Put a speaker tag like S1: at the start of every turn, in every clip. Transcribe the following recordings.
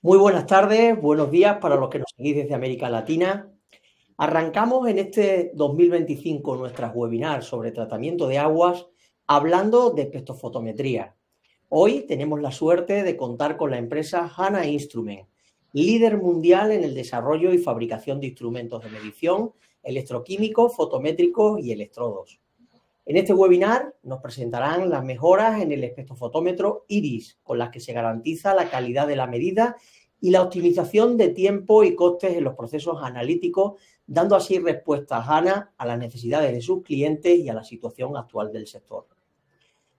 S1: Muy buenas tardes, buenos días para los que nos seguís desde América Latina. Arrancamos en este 2025 nuestras webinars sobre tratamiento de aguas hablando de espectrofotometría. Hoy tenemos la suerte de contar con la empresa Hanna Instrument, líder mundial en el desarrollo y fabricación de instrumentos de medición, electroquímicos, fotométricos y electrodos. En este webinar nos presentarán las mejoras en el espectrofotómetro IRIS, con las que se garantiza la calidad de la medida y la optimización de tiempo y costes en los procesos analíticos, dando así respuesta a Hanna a las necesidades de sus clientes y a la situación actual del sector.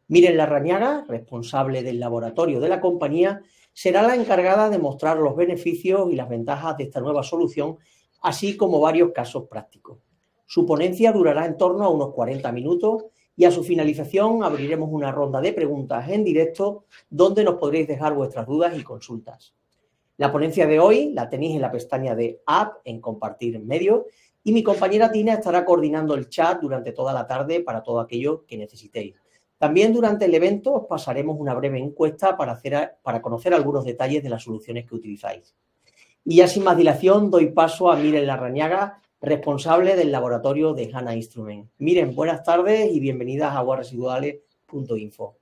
S1: Miren Larrañaga, responsable del laboratorio de la compañía, será la encargada de mostrar los beneficios y las ventajas de esta nueva solución, así como varios casos prácticos. Su ponencia durará en torno a unos 40 minutos y a su finalización abriremos una ronda de preguntas en directo donde nos podréis dejar vuestras dudas y consultas. La ponencia de hoy la tenéis en la pestaña de App en Compartir en Medio y mi compañera Tina estará coordinando el chat durante toda la tarde para todo aquello que necesitéis. También durante el evento os pasaremos una breve encuesta para conocer algunos detalles de las soluciones que utilizáis. Y ya sin más dilación doy paso a Miren Larrañaga, responsable del laboratorio de Hanna Instrument. Miren, buenas tardes y bienvenidas a aguasresiduales.info.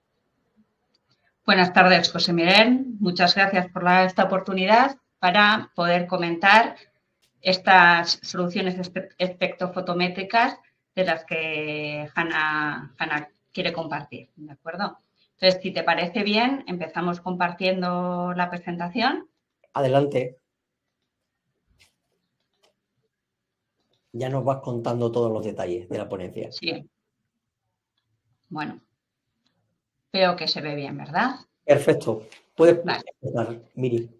S2: Buenas tardes, José Miguel. Muchas gracias por esta oportunidad para poder comentar estas soluciones espectrofotométricas de las que Hanna quiere compartir, ¿de acuerdo? Entonces, si te parece bien, empezamos compartiendo la presentación.
S1: Adelante. Ya nos vas contando todos los detalles de la ponencia.
S2: Sí. Bueno, veo que se ve bien, ¿verdad?
S1: Perfecto. Puedes empezar, Miri.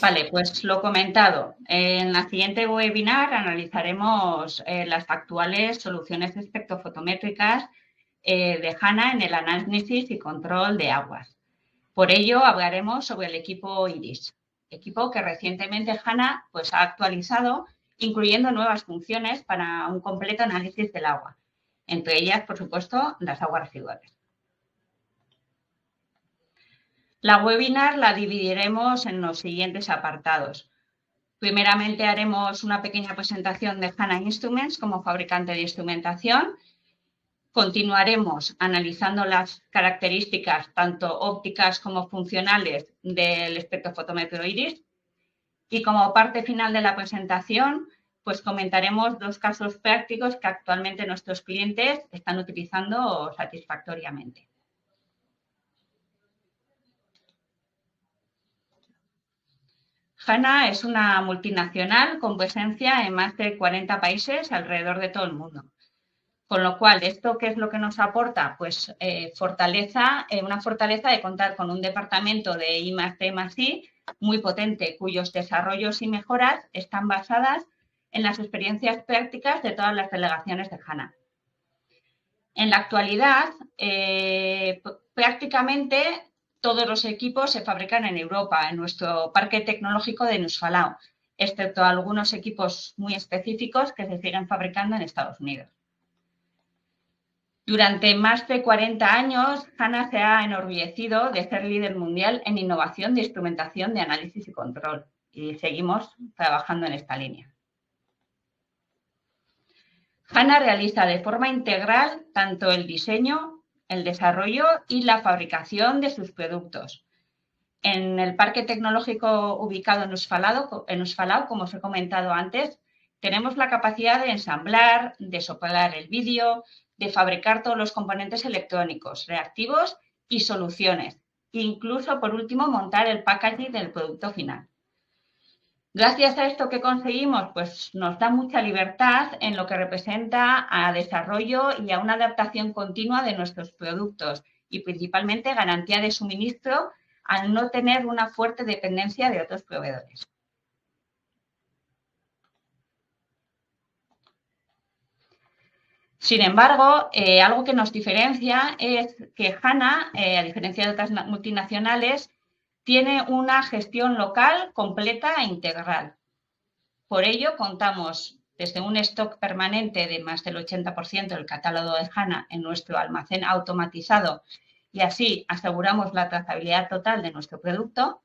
S2: Vale, pues lo comentado. En la siguiente webinar analizaremos las actuales soluciones espectrofotométricas de Hanna en el análisis y control de aguas. Por ello, hablaremos sobre el equipo IRIS, equipo que recientemente Hanna pues, ha actualizado, incluyendo nuevas funciones para un completo análisis del agua, entre ellas, por supuesto, las aguas residuales. La webinar la dividiremos en los siguientes apartados. Primeramente haremos una pequeña presentación de Hanna Instruments como fabricante de instrumentación. Continuaremos analizando las características tanto ópticas como funcionales del espectrofotómetro IRIS. Y como parte final de la presentación, pues comentaremos dos casos prácticos que actualmente nuestros clientes están utilizando satisfactoriamente. Hanna es una multinacional con presencia en más de 40 países alrededor de todo el mundo. Con lo cual, ¿esto qué es lo que nos aporta? Pues una fortaleza de contar con un departamento de I+D+I muy potente, cuyos desarrollos y mejoras están basadas en las experiencias prácticas de todas las delegaciones de Hanna. En la actualidad, prácticamente todos los equipos se fabrican en Europa, en nuestro parque tecnológico de Nusfalau, excepto algunos equipos muy específicos que se siguen fabricando en Estados Unidos. Durante más de 40 años, Hanna se ha enorgullecido de ser líder mundial en innovación de instrumentación de análisis y control y seguimos trabajando en esta línea. Hanna realiza de forma integral tanto el diseño, el desarrollo y la fabricación de sus productos. En el parque tecnológico ubicado en Nusfalau, como os he comentado antes, tenemos la capacidad de ensamblar, de soplar el vídeo, de fabricar todos los componentes electrónicos, reactivos y soluciones. Incluso, por último, montar el packaging del producto final. Gracias a esto que conseguimos, pues nos da mucha libertad en lo que representa a desarrollo y a una adaptación continua de nuestros productos y principalmente garantía de suministro al no tener una fuerte dependencia de otros proveedores. Sin embargo, algo que nos diferencia es que Hanna, a diferencia de otras multinacionales, tiene una gestión local completa e integral. Por ello, contamos desde un stock permanente de más del 80% del catálogo de Hanna en nuestro almacén automatizado y así aseguramos la trazabilidad total de nuestro producto.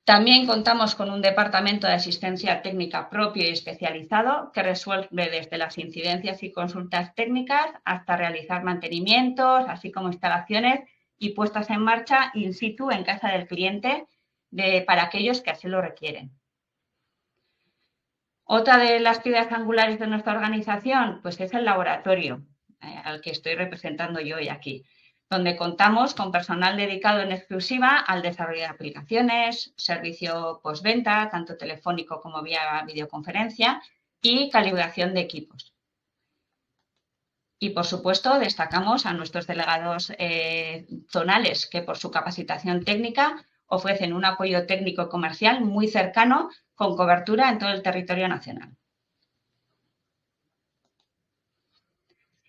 S2: También contamos con un departamento de asistencia técnica propio y especializado que resuelve desde las incidencias y consultas técnicas hasta realizar mantenimientos, así como instalaciones y puestas en marcha in situ en casa del cliente para aquellos que así lo requieren. Otra de las piedras angulares de nuestra organización pues es el laboratorio, al que estoy representando yo hoy aquí, donde contamos con personal dedicado en exclusiva al desarrollo de aplicaciones, servicio postventa, tanto telefónico como vía videoconferencia, y calibración de equipos. Y, por supuesto, destacamos a nuestros delegados zonales, que por su capacitación técnica ofrecen un apoyo técnico comercial muy cercano, con cobertura en todo el territorio nacional.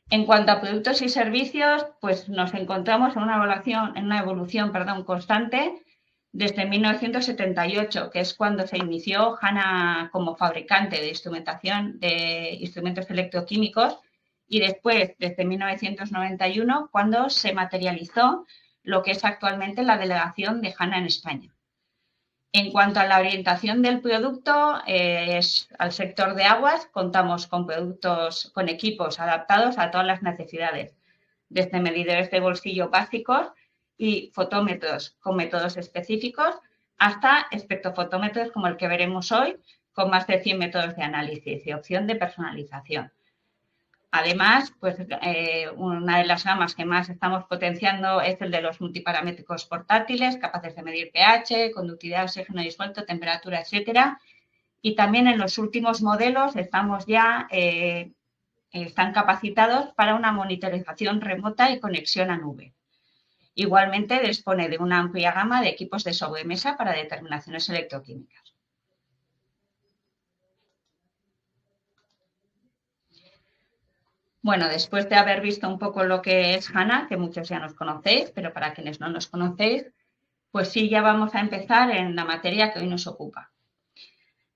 S2: En cuanto a productos y servicios, pues nos encontramos en una evolución constante desde 1978, que es cuando se inició HANA como fabricante de instrumentación de instrumentos electroquímicos, y después, desde 1991, cuando se materializó lo que es actualmente la delegación de HANA en España. En cuanto a la orientación del producto, al sector de aguas, contamos con con equipos adaptados a todas las necesidades, desde medidores de bolsillo básicos y fotómetros con métodos específicos hasta espectrofotómetros como el que veremos hoy, con más de 100 métodos de análisis y opción de personalización. Además, pues, una de las gamas que más estamos potenciando es el de los multiparamétricos portátiles, capaces de medir pH, conductividad, oxígeno disuelto, temperatura, etcétera. Y también en los últimos modelos están capacitados para una monitorización remota y conexión a nube. Igualmente dispone de una amplia gama de equipos de sobremesa para determinaciones electroquímicas. Bueno, después de haber visto un poco lo que es HANA, que muchos ya nos conocéis, pero para quienes no nos conocéis, pues sí, ya vamos a empezar en la materia que hoy nos ocupa.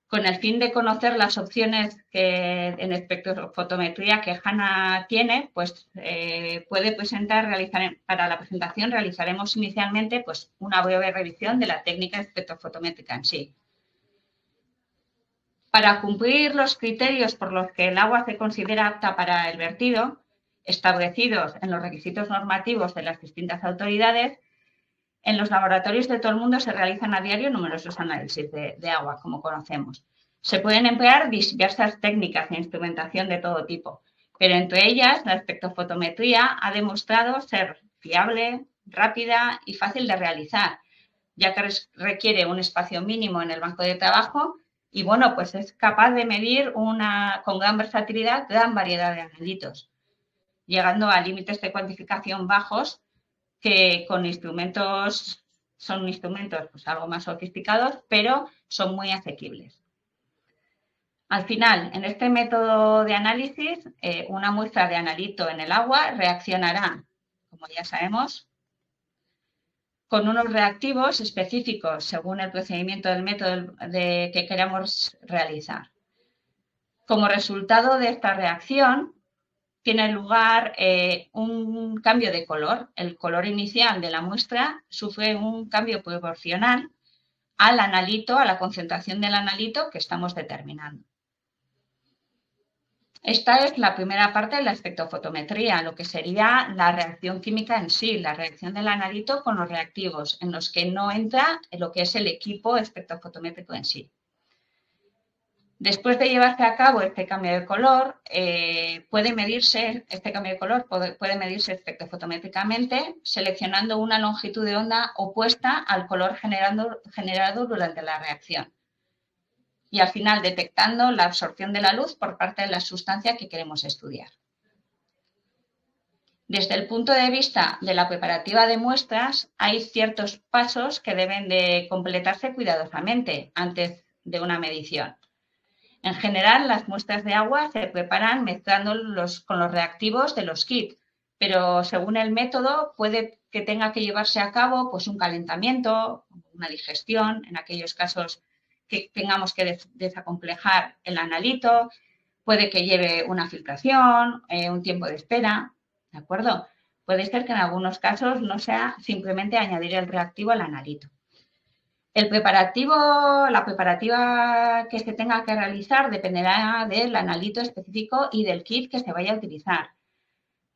S2: Con el fin de conocer las opciones en espectrofotometría que HANA tiene, pues para la presentación realizaremos inicialmente pues, una breve revisión de la técnica espectrofotométrica en sí. Para cumplir los criterios por los que el agua se considera apta para el vertido, establecidos en los requisitos normativos de las distintas autoridades, en los laboratorios de todo el mundo se realizan a diario numerosos análisis de agua, como conocemos. Se pueden emplear diversas técnicas de instrumentación de todo tipo, pero entre ellas la espectrofotometría ha demostrado ser fiable, rápida y fácil de realizar, ya que requiere un espacio mínimo en el banco de trabajo y, bueno, pues es capaz de medir con gran versatilidad, gran variedad de analitos, llegando a límites de cuantificación bajos que son instrumentos pues, algo más sofisticados, pero son muy asequibles. Al final, en este método de análisis, una muestra de analito en el agua reaccionará, como ya sabemos, con unos reactivos específicos según el procedimiento del método que queramos realizar. Como resultado de esta reacción, tiene lugar un cambio de color. El color inicial de la muestra sufre un cambio proporcional al analito, a la concentración del analito que estamos determinando. Esta es la primera parte de la espectrofotometría, lo que sería la reacción química en sí, la reacción del analito con los reactivos, en los que no entra lo que es el equipo espectrofotométrico en sí. Después de llevarse a cabo este cambio de color, puede medirse espectrofotométricamente seleccionando una longitud de onda opuesta al color generado durante la reacción. Y al final detectando la absorción de la luz por parte de la sustancia que queremos estudiar. Desde el punto de vista de la preparativa de muestras, hay ciertos pasos que deben de completarse cuidadosamente antes de una medición. En general, las muestras de agua se preparan mezclándolos con los reactivos de los kits, pero según el método puede que tenga que llevarse a cabo pues, un calentamiento, una digestión, en aquellos casos que tengamos que desacomplejar el analito, puede que lleve una filtración, un tiempo de espera, ¿de acuerdo? Puede ser que en algunos casos no sea simplemente añadir el reactivo al analito. La preparativa que se tenga que realizar dependerá del analito específico y del kit que se vaya a utilizar.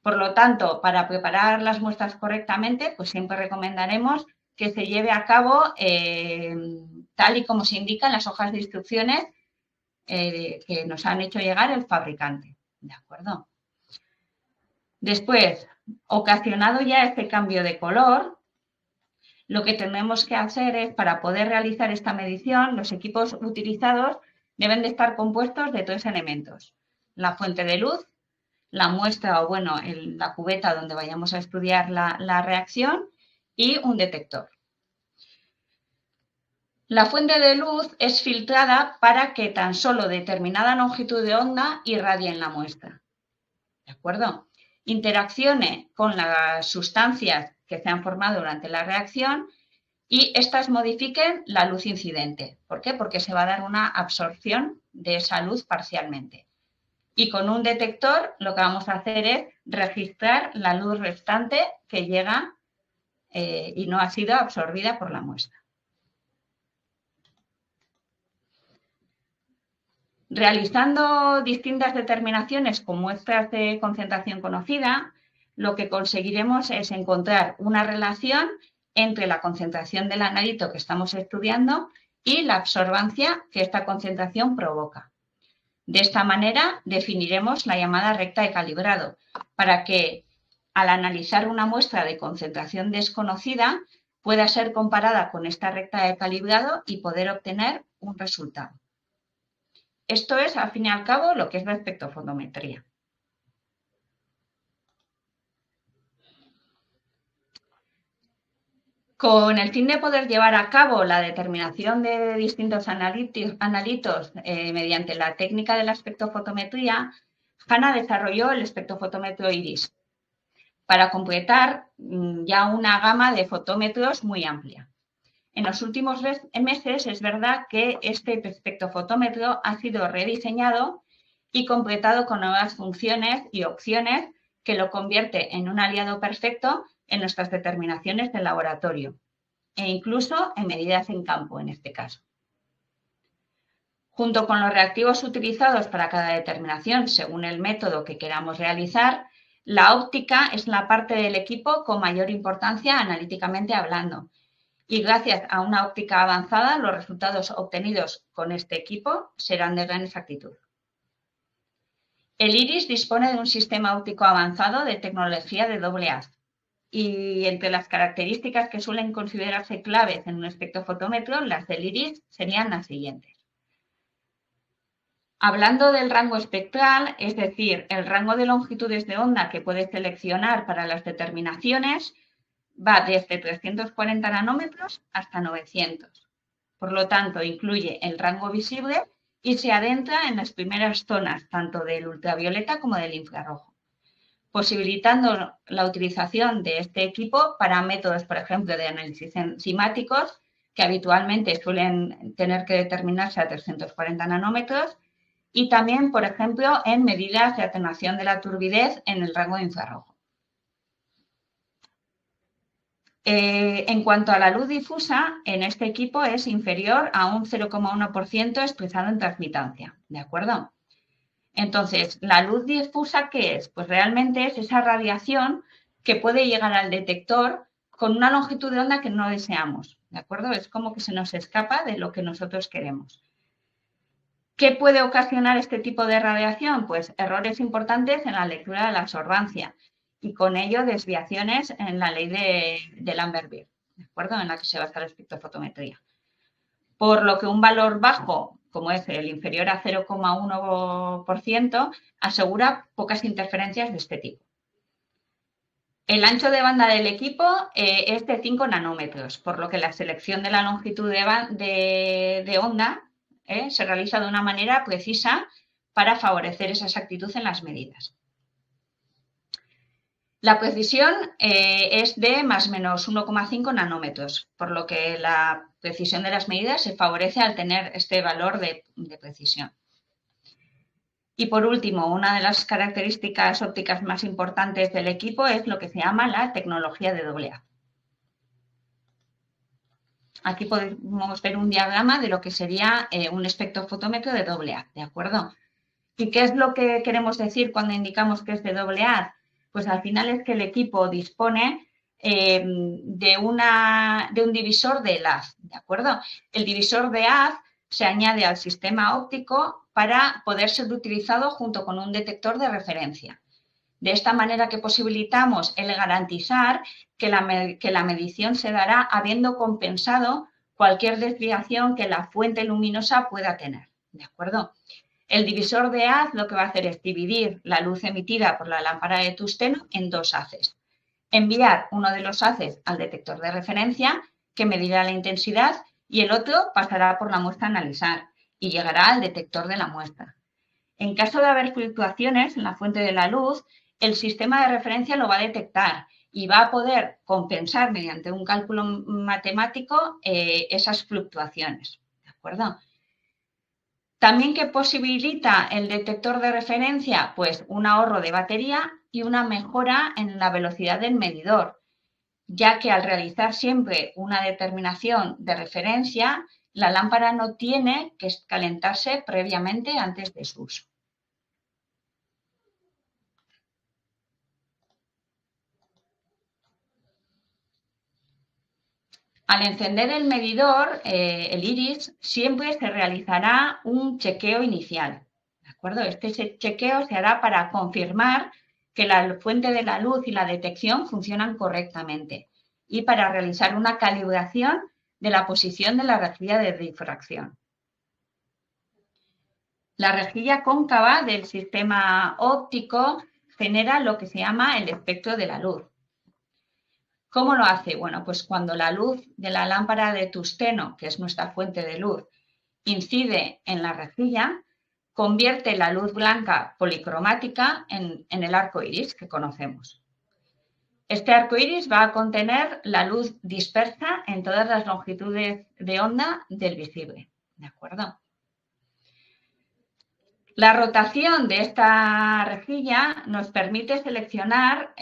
S2: Por lo tanto, para preparar las muestras correctamente, pues siempre recomendaremos que se lleve a cabo tal y como se indica en las hojas de instrucciones que nos han hecho llegar el fabricante. ¿De acuerdo? Después, ocasionado ya este cambio de color, lo que tenemos que hacer es, para poder realizar esta medición, los equipos utilizados deben de estar compuestos de 3 elementos. La fuente de luz, la muestra o, bueno, la cubeta donde vayamos a estudiar la reacción y un detector. La fuente de luz es filtrada para que tan solo determinada longitud de onda irradie en la muestra. ¿De acuerdo? Interaccione con las sustancias que se han formado durante la reacción y estas modifiquen la luz incidente. ¿Por qué? Porque se va a dar una absorción de esa luz parcialmente. Y con un detector lo que vamos a hacer es registrar la luz restante que llega y no ha sido absorbida por la muestra. Realizando distintas determinaciones con muestras de concentración conocida, lo que conseguiremos es encontrar una relación entre la concentración del analito que estamos estudiando y la absorbancia que esta concentración provoca. De esta manera definiremos la llamada recta de calibrado, para que al analizar una muestra de concentración desconocida pueda ser comparada con esta recta de calibrado y poder obtener un resultado. Esto es, al fin y al cabo, lo que es la espectrofotometría. Con el fin de poder llevar a cabo la determinación de distintos analitos mediante la técnica de la espectrofotometría, Hanna desarrolló el espectrofotómetro IRIS para completar ya una gama de fotómetros muy amplia. En los últimos meses es verdad que este espectrofotómetro ha sido rediseñado y completado con nuevas funciones y opciones que lo convierte en un aliado perfecto en nuestras determinaciones del laboratorio e incluso en medidas en campo en este caso. Junto con los reactivos utilizados para cada determinación según el método que queramos realizar, la óptica es la parte del equipo con mayor importancia analíticamente hablando. Y gracias a una óptica avanzada, los resultados obtenidos con este equipo serán de gran exactitud. El IRIS dispone de un sistema óptico avanzado de tecnología de doble haz. Y entre las características que suelen considerarse claves en un espectrofotómetro, las del IRIS serían las siguientes. Hablando del rango espectral, es decir, el rango de longitudes de onda que puedes seleccionar para las determinaciones, va desde 340 nanómetros hasta 900. Por lo tanto, incluye el rango visible y se adentra en las primeras zonas, tanto del ultravioleta como del infrarrojo, posibilitando la utilización de este equipo para métodos, por ejemplo, de análisis enzimáticos, que habitualmente suelen tener que determinarse a 340 nanómetros, y también, por ejemplo, en medidas de atenuación de la turbidez en el rango de infrarrojo. En cuanto a la luz difusa, en este equipo es inferior a un 0,1% expresado en transmitancia, ¿de acuerdo? Entonces, ¿la luz difusa qué es? Pues realmente es esa radiación que puede llegar al detector con una longitud de onda que no deseamos, ¿de acuerdo? Es como que se nos escapa de lo que nosotros queremos. ¿Qué puede ocasionar este tipo de radiación? Pues errores importantes en la lectura de la absorbancia y con ello desviaciones en la ley de Lambert-Beer, ¿de acuerdo? En la que se basa la espectrofotometría. Por lo que un valor bajo, como es el inferior a 0,1%, asegura pocas interferencias de este tipo. El ancho de banda del equipo es de 5 nanómetros, por lo que la selección de la longitud de onda se realiza de una manera precisa para favorecer esa exactitud en las medidas. La precisión es de más o menos 1,5 nanómetros, por lo que la precisión de las medidas se favorece al tener este valor de precisión. Y por último, una de las características ópticas más importantes del equipo es lo que se llama la tecnología de doble haz. aquí podemos ver un diagrama de lo que sería un espectrofotómetro de doble haz, ¿de acuerdo? ¿Y qué es lo que queremos decir cuando indicamos que es de doble haz? Pues al final es que el equipo dispone de un divisor del haz, ¿de acuerdo? El divisor de haz se añade al sistema óptico para poder ser utilizado junto con un detector de referencia. De esta manera que posibilitamos el garantizar que la medición se dará habiendo compensado cualquier desviación que la fuente luminosa pueda tener, ¿de acuerdo? El divisor de haz lo que va a hacer es dividir la luz emitida por la lámpara de tungsteno en dos haces. Enviar uno de los haces al detector de referencia, que medirá la intensidad, y el otro pasará por la muestra a analizar y llegará al detector de la muestra. En caso de haber fluctuaciones en la fuente de la luz, el sistema de referencia lo va a detectar y va a poder compensar mediante un cálculo matemático esas fluctuaciones, ¿de acuerdo? También, ¿qué posibilita el detector de referencia? Pues un ahorro de batería y una mejora en la velocidad del medidor, ya que al realizar siempre una determinación de referencia, la lámpara no tiene que calentarse previamente antes de su uso. Al encender el medidor, el iris, siempre se realizará un chequeo inicial, ¿de acuerdo? Este chequeo se hará para confirmar que la fuente de la luz y la detección funcionan correctamente y para realizar una calibración de la posición de la rejilla de difracción. La rejilla cóncava del sistema óptico genera lo que se llama el espectro de la luz. ¿Cómo lo hace? Bueno, pues cuando la luz de la lámpara de tungsteno, que es nuestra fuente de luz, incide en la rejilla, convierte la luz blanca policromática en el arco iris que conocemos. Este arco iris va a contener la luz dispersa en todas las longitudes de onda del visible, ¿de acuerdo? La rotación de esta rejilla nos permite seleccionar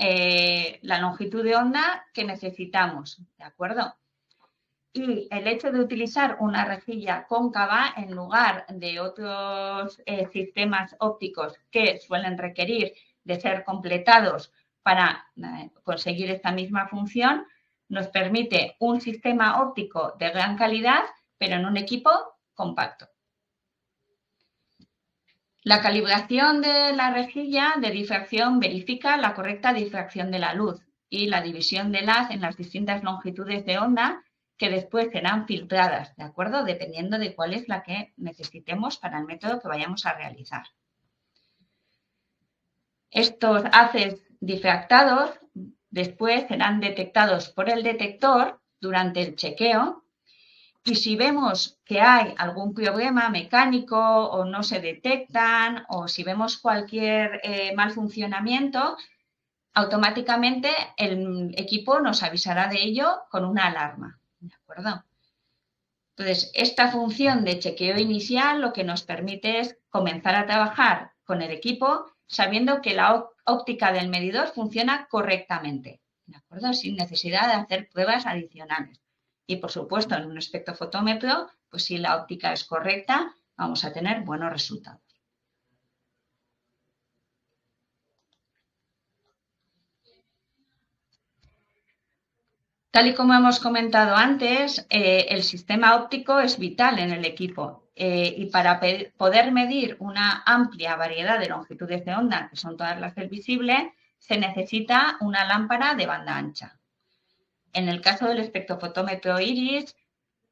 S2: la longitud de onda que necesitamos, ¿de acuerdo? Y el hecho de utilizar una rejilla cóncava en lugar de otros sistemas ópticos que suelen requerir de ser completados para conseguir esta misma función, nos permite un sistema óptico de gran calidad, pero en un equipo compacto. La calibración de la rejilla de difracción verifica la correcta difracción de la luz y la división del haz en las distintas longitudes de onda que después serán filtradas, ¿de acuerdo? Dependiendo de cuál es la que necesitemos para el método que vayamos a realizar. Estos haces difractados después serán detectados por el detector durante el chequeo. Y si vemos que hay algún problema mecánico o no se detectan o si vemos cualquier mal funcionamiento, automáticamente el equipo nos avisará de ello con una alarma, ¿de acuerdo? Entonces, esta función de chequeo inicial lo que nos permite es comenzar a trabajar con el equipo sabiendo que la óptica del medidor funciona correctamente, ¿de acuerdo? Sin necesidad de hacer pruebas adicionales. Y, por supuesto, en un espectrofotómetro, pues si la óptica es correcta, vamos a tener buenos resultados. Tal y como hemos comentado antes, el sistema óptico es vital en el equipo y para poder medir una amplia variedad de longitudes de onda, que son todas las del visible, se necesita una lámpara de banda ancha. En el caso del espectrofotómetro iris,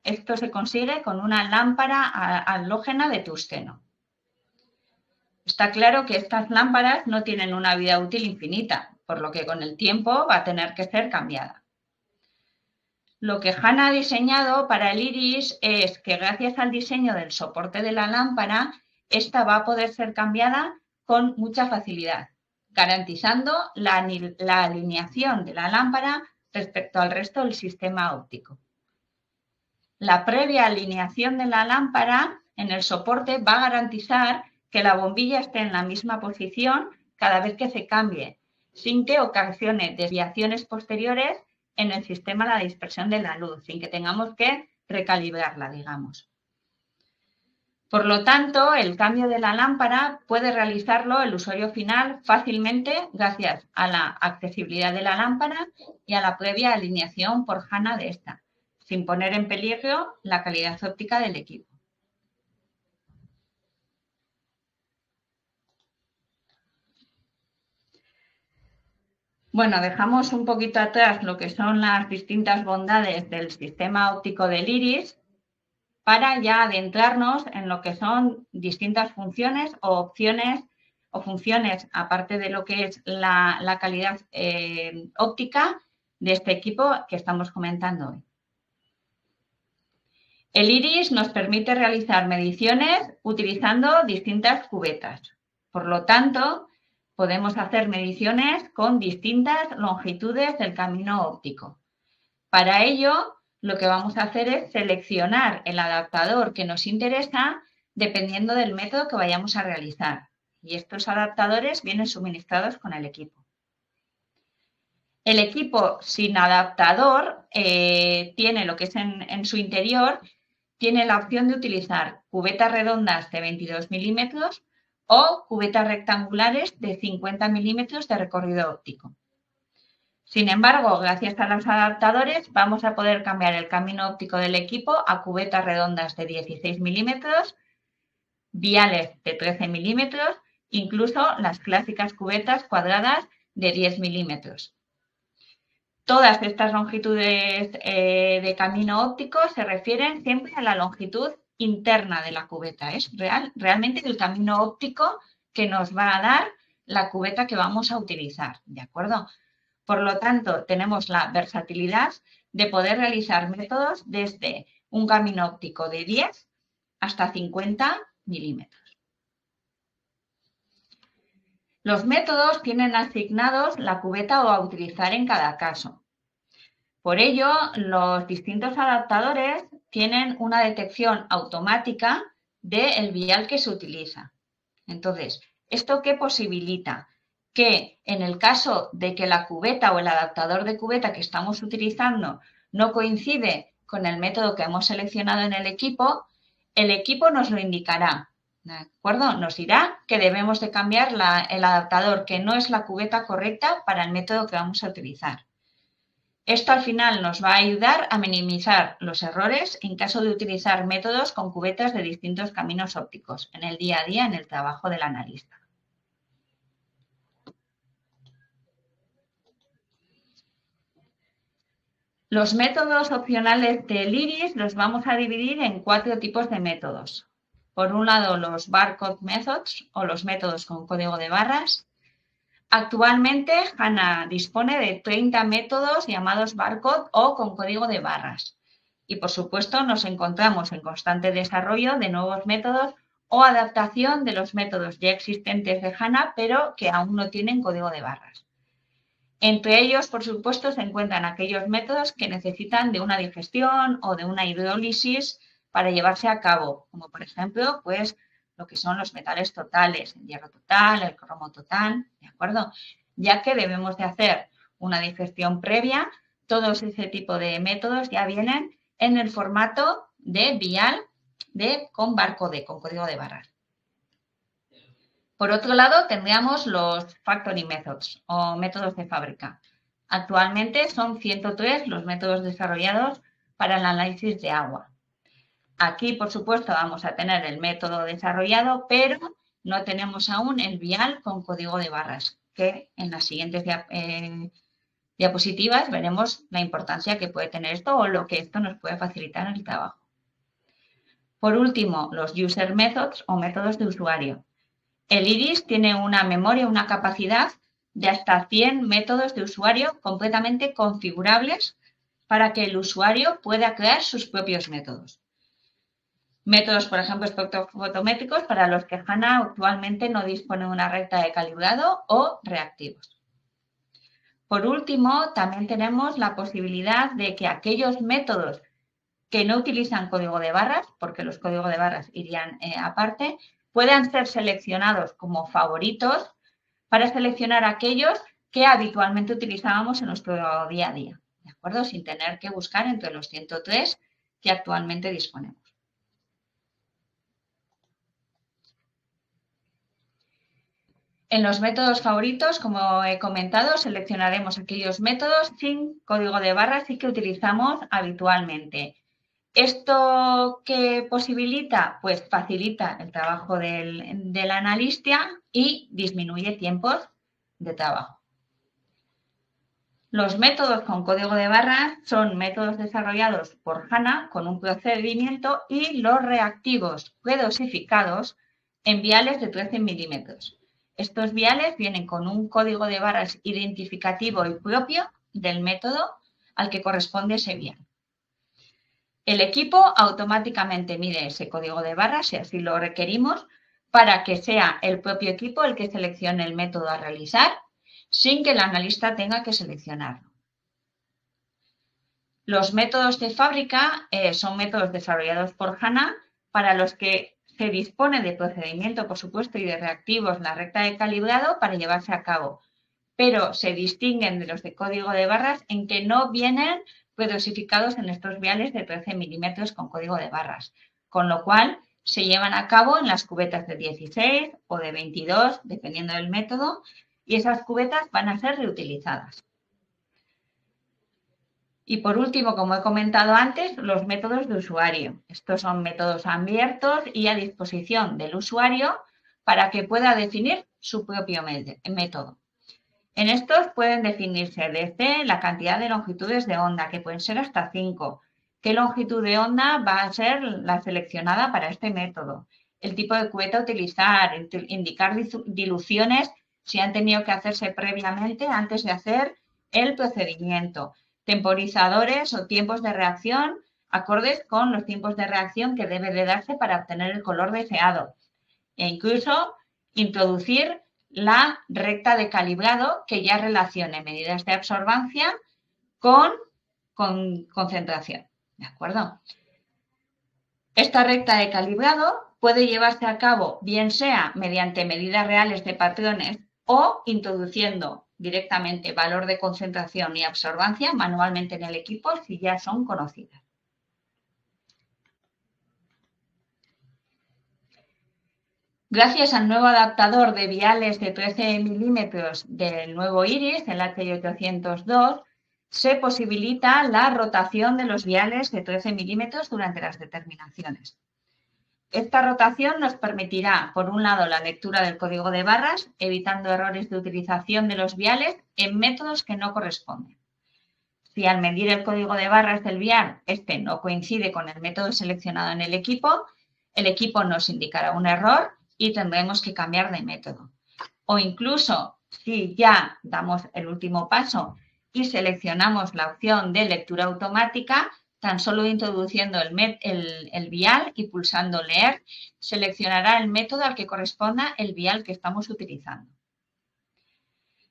S2: esto se consigue con una lámpara halógena de tungsteno. Está claro que estas lámparas no tienen una vida útil infinita, por lo que con el tiempo va a tener que ser cambiada. Lo que Hanna ha diseñado para el iris es que gracias al diseño del soporte de la lámpara, esta va a poder ser cambiada con mucha facilidad, garantizando la alineación de la lámpara respecto al resto del sistema óptico. La previa alineación de la lámpara en el soporte va a garantizar que la bombilla esté en la misma posición cada vez que se cambie, sin que ocasione desviaciones posteriores en el sistema de dispersión de la luz, sin que tengamos que recalibrarla, digamos. Por lo tanto, el cambio de la lámpara puede realizarlo el usuario final fácilmente gracias a la accesibilidad de la lámpara y a la previa alineación por HANA de esta, sin poner en peligro la calidad óptica del equipo. Bueno, dejamos un poquito atrás lo que son las distintas bondades del sistema óptico del iris para ya adentrarnos en lo que son distintas funciones o opciones o funciones, aparte de lo que es la calidad óptica de este equipo que estamos comentando hoy. El iris nos permite realizar mediciones utilizando distintas cubetas. Por lo tanto, podemos hacer mediciones con distintas longitudes del camino óptico. Para ello, lo que vamos a hacer es seleccionar el adaptador que nos interesa dependiendo del método que vayamos a realizar. Y estos adaptadores vienen suministrados con el equipo. El equipo sin adaptador tiene lo que es en su interior, tiene la opción de utilizar cubetas redondas de 22 milímetros o cubetas rectangulares de 50 milímetros de recorrido óptico. Sin embargo, gracias a los adaptadores vamos a poder cambiar el camino óptico del equipo a cubetas redondas de 16 milímetros, viales de 13 milímetros, incluso las clásicas cubetas cuadradas de 10 milímetros. Todas estas longitudes de camino óptico se refieren siempre a la longitud interna de la cubeta. Es realmente el camino óptico que nos va a dar la cubeta que vamos a utilizar, ¿de acuerdo? Por lo tanto, tenemos la versatilidad de poder realizar métodos desde un camino óptico de 10 hasta 50 milímetros. Los métodos tienen asignados la cubeta a utilizar en cada caso. Por ello, los distintos adaptadores tienen una detección automática del vial que se utiliza. Entonces, ¿esto qué posibilita? Que en el caso de que la cubeta o el adaptador de cubeta que estamos utilizando no coincide con el método que hemos seleccionado en el equipo nos lo indicará, ¿de acuerdo? Nos dirá que debemos de cambiar el adaptador, que no es la cubeta correcta para el método que vamos a utilizar. Esto al final nos va a ayudar a minimizar los errores en caso de utilizar métodos con cubetas de distintos caminos ópticos en el día a día en el trabajo del analista. Los métodos opcionales del iris los vamos a dividir en 4 tipos de métodos. Por un lado, los barcode methods o los métodos con código de barras. Actualmente, HANA dispone de 30 métodos llamados barcode o con código de barras. Y, por supuesto, nos encontramos en constante desarrollo de nuevos métodos o adaptación de los métodos ya existentes de HANA, pero que aún no tienen código de barras. Entre ellos, por supuesto, se encuentran aquellos métodos que necesitan de una digestión o de una hidrólisis para llevarse a cabo, como por ejemplo, pues lo que son los metales totales, el hierro total, el cromo total, ¿de acuerdo? Ya que debemos de hacer una digestión previa, todos ese tipo de métodos ya vienen en el formato de vial con barcode, con código de barras. Por otro lado, tendríamos los factory methods o métodos de fábrica. Actualmente son 103 los métodos desarrollados para el análisis de agua. Aquí, por supuesto, vamos a tener el método desarrollado, pero no tenemos aún el vial con código de barras, que en las siguientes diapositivas veremos la importancia que puede tener esto o lo que esto nos puede facilitar en el trabajo. Por último, los user methods o métodos de usuario. El iris tiene una memoria, una capacidad de hasta 100 métodos de usuario completamente configurables para que el usuario pueda crear sus propios métodos. Métodos, por ejemplo, espectrofotométricos para los que HANA actualmente no dispone de una recta de calibrado o reactivos. Por último, también tenemos la posibilidad de que aquellos métodos que no utilizan código de barras, porque los códigos de barras irían aparte, puedan ser seleccionados como favoritos para seleccionar aquellos que habitualmente utilizábamos en nuestro día a día, ¿de acuerdo? Sin tener que buscar entre los 103 que actualmente disponemos. En los métodos favoritos, como he comentado, seleccionaremos aquellos métodos sin código de barras y que utilizamos habitualmente. ¿Esto qué posibilita? Pues facilita el trabajo del analista y disminuye tiempos de trabajo. Los métodos con código de barras son métodos desarrollados por HANA con un procedimiento y los reactivos predosificados en viales de 13 milímetros. Estos viales vienen con un código de barras identificativo y propio del método al que corresponde ese vial. El equipo automáticamente mide ese código de barras, si así lo requerimos, para que sea el propio equipo el que seleccione el método a realizar, sin que el analista tenga que seleccionarlo. Los métodos de fábrica son métodos desarrollados por HANA para los que se dispone de procedimiento, por supuesto, y de reactivos en la recta de calibrado para llevarse a cabo, pero se distinguen de los de código de barras en que no vienen predosificados en estos viales de 13 milímetros con código de barras, con lo cual se llevan a cabo en las cubetas de 16 o de 22, dependiendo del método, y esas cubetas van a ser reutilizadas. Y por último, como he comentado antes, los métodos de usuario. Estos son métodos abiertos y a disposición del usuario para que pueda definir su propio método. En estos pueden definirse desde la cantidad de longitudes de onda, que pueden ser hasta 5, qué longitud de onda va a ser la seleccionada para este método, el tipo de cubeta a utilizar, indicar diluciones si han tenido que hacerse previamente antes de hacer el procedimiento, temporizadores o tiempos de reacción acordes con los tiempos de reacción que debe de darse para obtener el color deseado e incluso introducir la recta de calibrado que ya relacione medidas de absorbancia con concentración, ¿de acuerdo? Esta recta de calibrado puede llevarse a cabo bien sea mediante medidas reales de patrones o introduciendo directamente valor de concentración y absorbancia manualmente en el equipo si ya son conocidas. Gracias al nuevo adaptador de viales de 13 milímetros del nuevo Iris, el H802, se posibilita la rotación de los viales de 13 milímetros durante las determinaciones. Esta rotación nos permitirá, por un lado, la lectura del código de barras, evitando errores de utilización de los viales en métodos que no corresponden. Si al medir el código de barras del vial, este no coincide con el método seleccionado en el equipo nos indicará un error y tendremos que cambiar de método. O incluso, si ya damos el último paso y seleccionamos la opción de lectura automática, tan solo introduciendo el vial y pulsando leer, seleccionará el método al que corresponda el vial que estamos utilizando.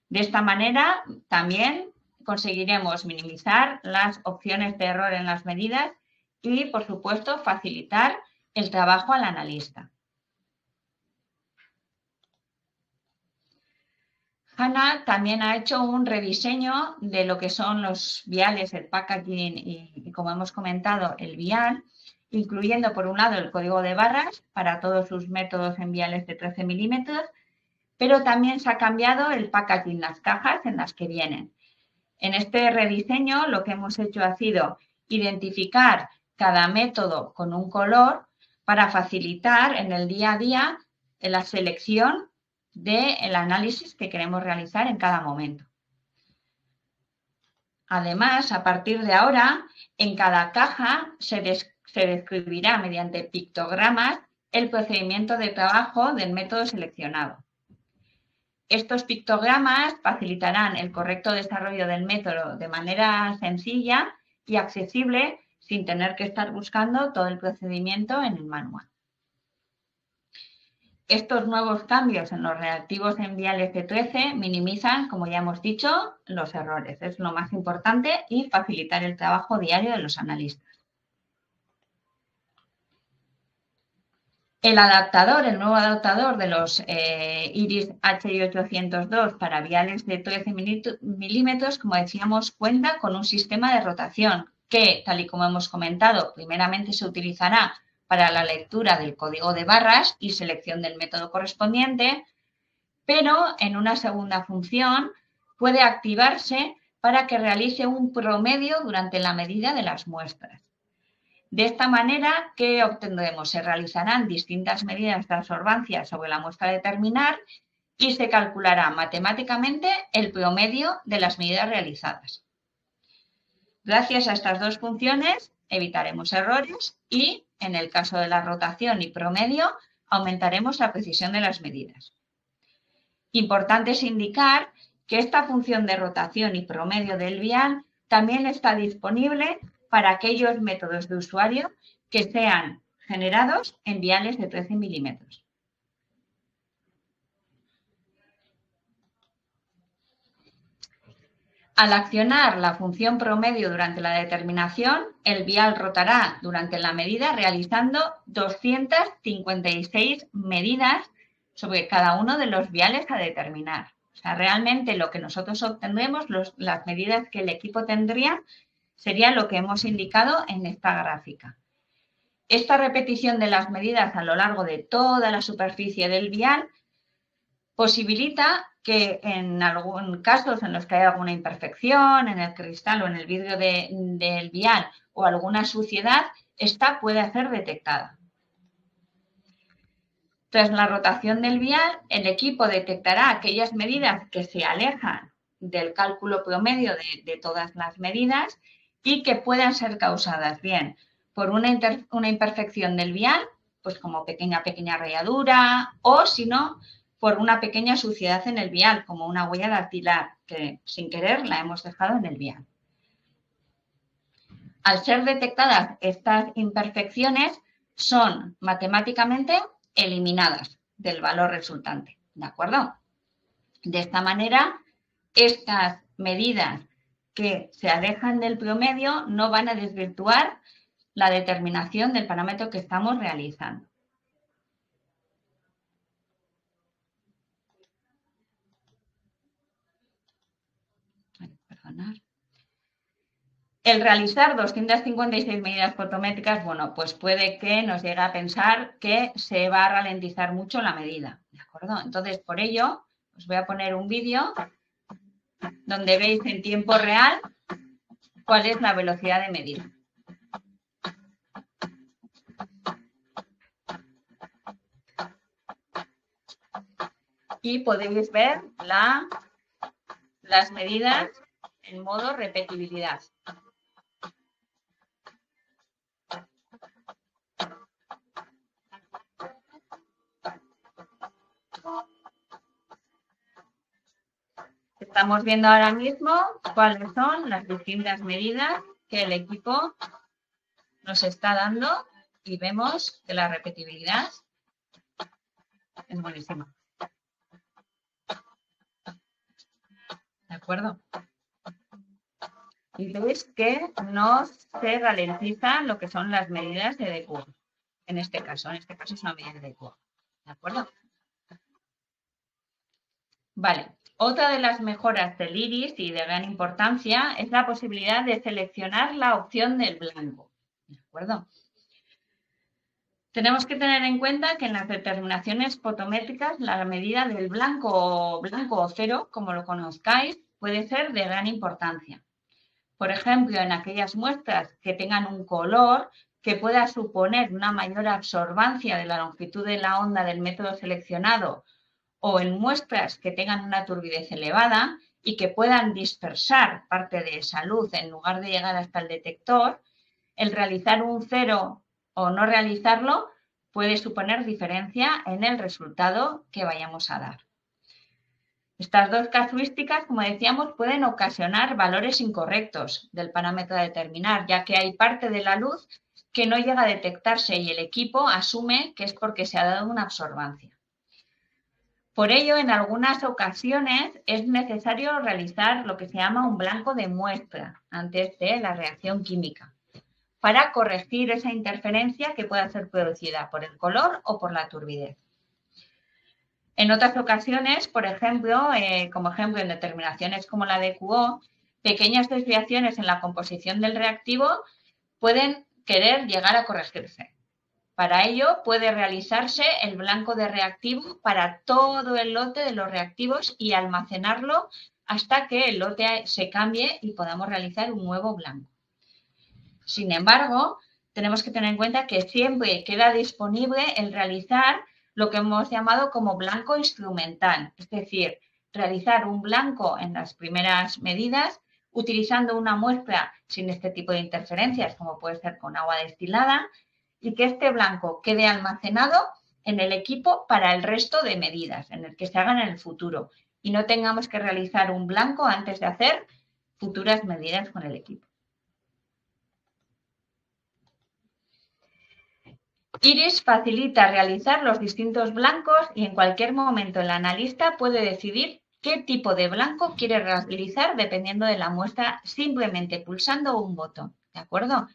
S2: De esta manera, también conseguiremos minimizar las opciones de error en las medidas y, por supuesto, facilitar el trabajo al analista. HANA también ha hecho un rediseño de lo que son los viales, el packaging y, como hemos comentado, el vial, incluyendo por un lado el código de barras para todos sus métodos en viales de 13 milímetros, pero también se ha cambiado el packaging, las cajas en las que vienen. En este rediseño lo que hemos hecho ha sido identificar cada método con un color para facilitar en el día a día la selección del análisis que queremos realizar en cada momento. Además, a partir de ahora, en cada caja se describirá mediante pictogramas el procedimiento de trabajo del método seleccionado. Estos pictogramas facilitarán el correcto desarrollo del método de manera sencilla y accesible sin tener que estar buscando todo el procedimiento en el manual. Estos nuevos cambios en los reactivos en viales de 13 minimizan, como ya hemos dicho, los errores. Es lo más importante y facilitar el trabajo diario de los analistas. El nuevo adaptador de los Iris H802 para viales de 13 milímetros, como decíamos, cuenta con un sistema de rotación que, tal y como hemos comentado, primeramente se utilizará para la lectura del código de barras y selección del método correspondiente, pero en una segunda función puede activarse para que realice un promedio durante la medida de las muestras. De esta manera, ¿qué obtendremos? Se realizarán distintas medidas de absorbancia sobre la muestra a determinar y se calculará matemáticamente el promedio de las medidas realizadas. Gracias a estas dos funciones evitaremos errores y, en el caso de la rotación y promedio, aumentaremos la precisión de las medidas. Importante es indicar que esta función de rotación y promedio del vial también está disponible para aquellos métodos de usuario que sean generados en viales de 13 milímetros. Al accionar la función promedio durante la determinación, el vial rotará durante la medida realizando 256 medidas sobre cada uno de los viales a determinar. O sea, realmente lo que nosotros obtendremos, las medidas que el equipo tendría, sería lo que hemos indicado en esta gráfica. Esta repetición de las medidas a lo largo de toda la superficie del vial posibilita que en algunos casos en los que hay alguna imperfección en el cristal o en el vidrio del vial o alguna suciedad, esta puede ser detectada. Tras la rotación del vial, el equipo detectará aquellas medidas que se alejan del cálculo promedio de todas las medidas y que puedan ser causadas bien por una imperfección del vial, pues como pequeña rayadura, o si no, por una pequeña suciedad en el vial, como una huella dactilar, que sin querer la hemos dejado en el vial. Al ser detectadas estas imperfecciones, son matemáticamente eliminadas del valor resultante, ¿de acuerdo? De esta manera, estas medidas que se alejan del promedio no van a desvirtuar la determinación del parámetro que estamos realizando. El realizar 256 medidas fotométricas, bueno, pues puede que nos llegue a pensar que se va a ralentizar mucho la medida, ¿de acuerdo? Entonces, por ello, os voy a poner un vídeo donde veis en tiempo real cuál es la velocidad de medir. Y podéis ver las medidas en modo repetibilidad. Estamos viendo ahora mismo cuáles son las distintas medidas que el equipo nos está dando y vemos que la repetibilidad es buenísima. ¿De acuerdo? Y veis que no se ralentizan lo que son las medidas de DQ. En este caso es una medida de DQ. ¿De acuerdo? Vale. Otra de las mejoras del iris y de gran importancia es la posibilidad de seleccionar la opción del blanco. ¿De acuerdo? Tenemos que tener en cuenta que en las determinaciones fotométricas la medida del blanco o cero, como lo conozcáis, puede ser de gran importancia. Por ejemplo, en aquellas muestras que tengan un color que pueda suponer una mayor absorbancia de la longitud de la onda del método seleccionado, o en muestras que tengan una turbidez elevada y que puedan dispersar parte de esa luz en lugar de llegar hasta el detector, el realizar un cero o no realizarlo puede suponer diferencia en el resultado que vayamos a dar. Estas dos casuísticas, como decíamos, pueden ocasionar valores incorrectos del parámetro a determinar, ya que hay parte de la luz que no llega a detectarse y el equipo asume que es porque se ha dado una absorbancia. Por ello, en algunas ocasiones es necesario realizar lo que se llama un blanco de muestra antes de la reacción química, para corregir esa interferencia que pueda ser producida por el color o por la turbidez. En otras ocasiones, por ejemplo, como ejemplo en determinaciones como la DQO, pequeñas desviaciones en la composición del reactivo pueden querer llegar a corregirse. Para ello puede realizarse el blanco de reactivo para todo el lote de los reactivos y almacenarlo hasta que el lote se cambie y podamos realizar un nuevo blanco. Sin embargo, tenemos que tener en cuenta que siempre queda disponible el realizar lo que hemos llamado como blanco instrumental, es decir, realizar un blanco en las primeras medidas utilizando una muestra sin este tipo de interferencias, como puede ser con agua destilada, y que este blanco quede almacenado en el equipo para el resto de medidas, en el que se hagan en el futuro, y no tengamos que realizar un blanco antes de hacer futuras medidas con el equipo. Iris facilita realizar los distintos blancos y en cualquier momento el analista puede decidir qué tipo de blanco quiere realizar dependiendo de la muestra simplemente pulsando un botón, ¿de acuerdo?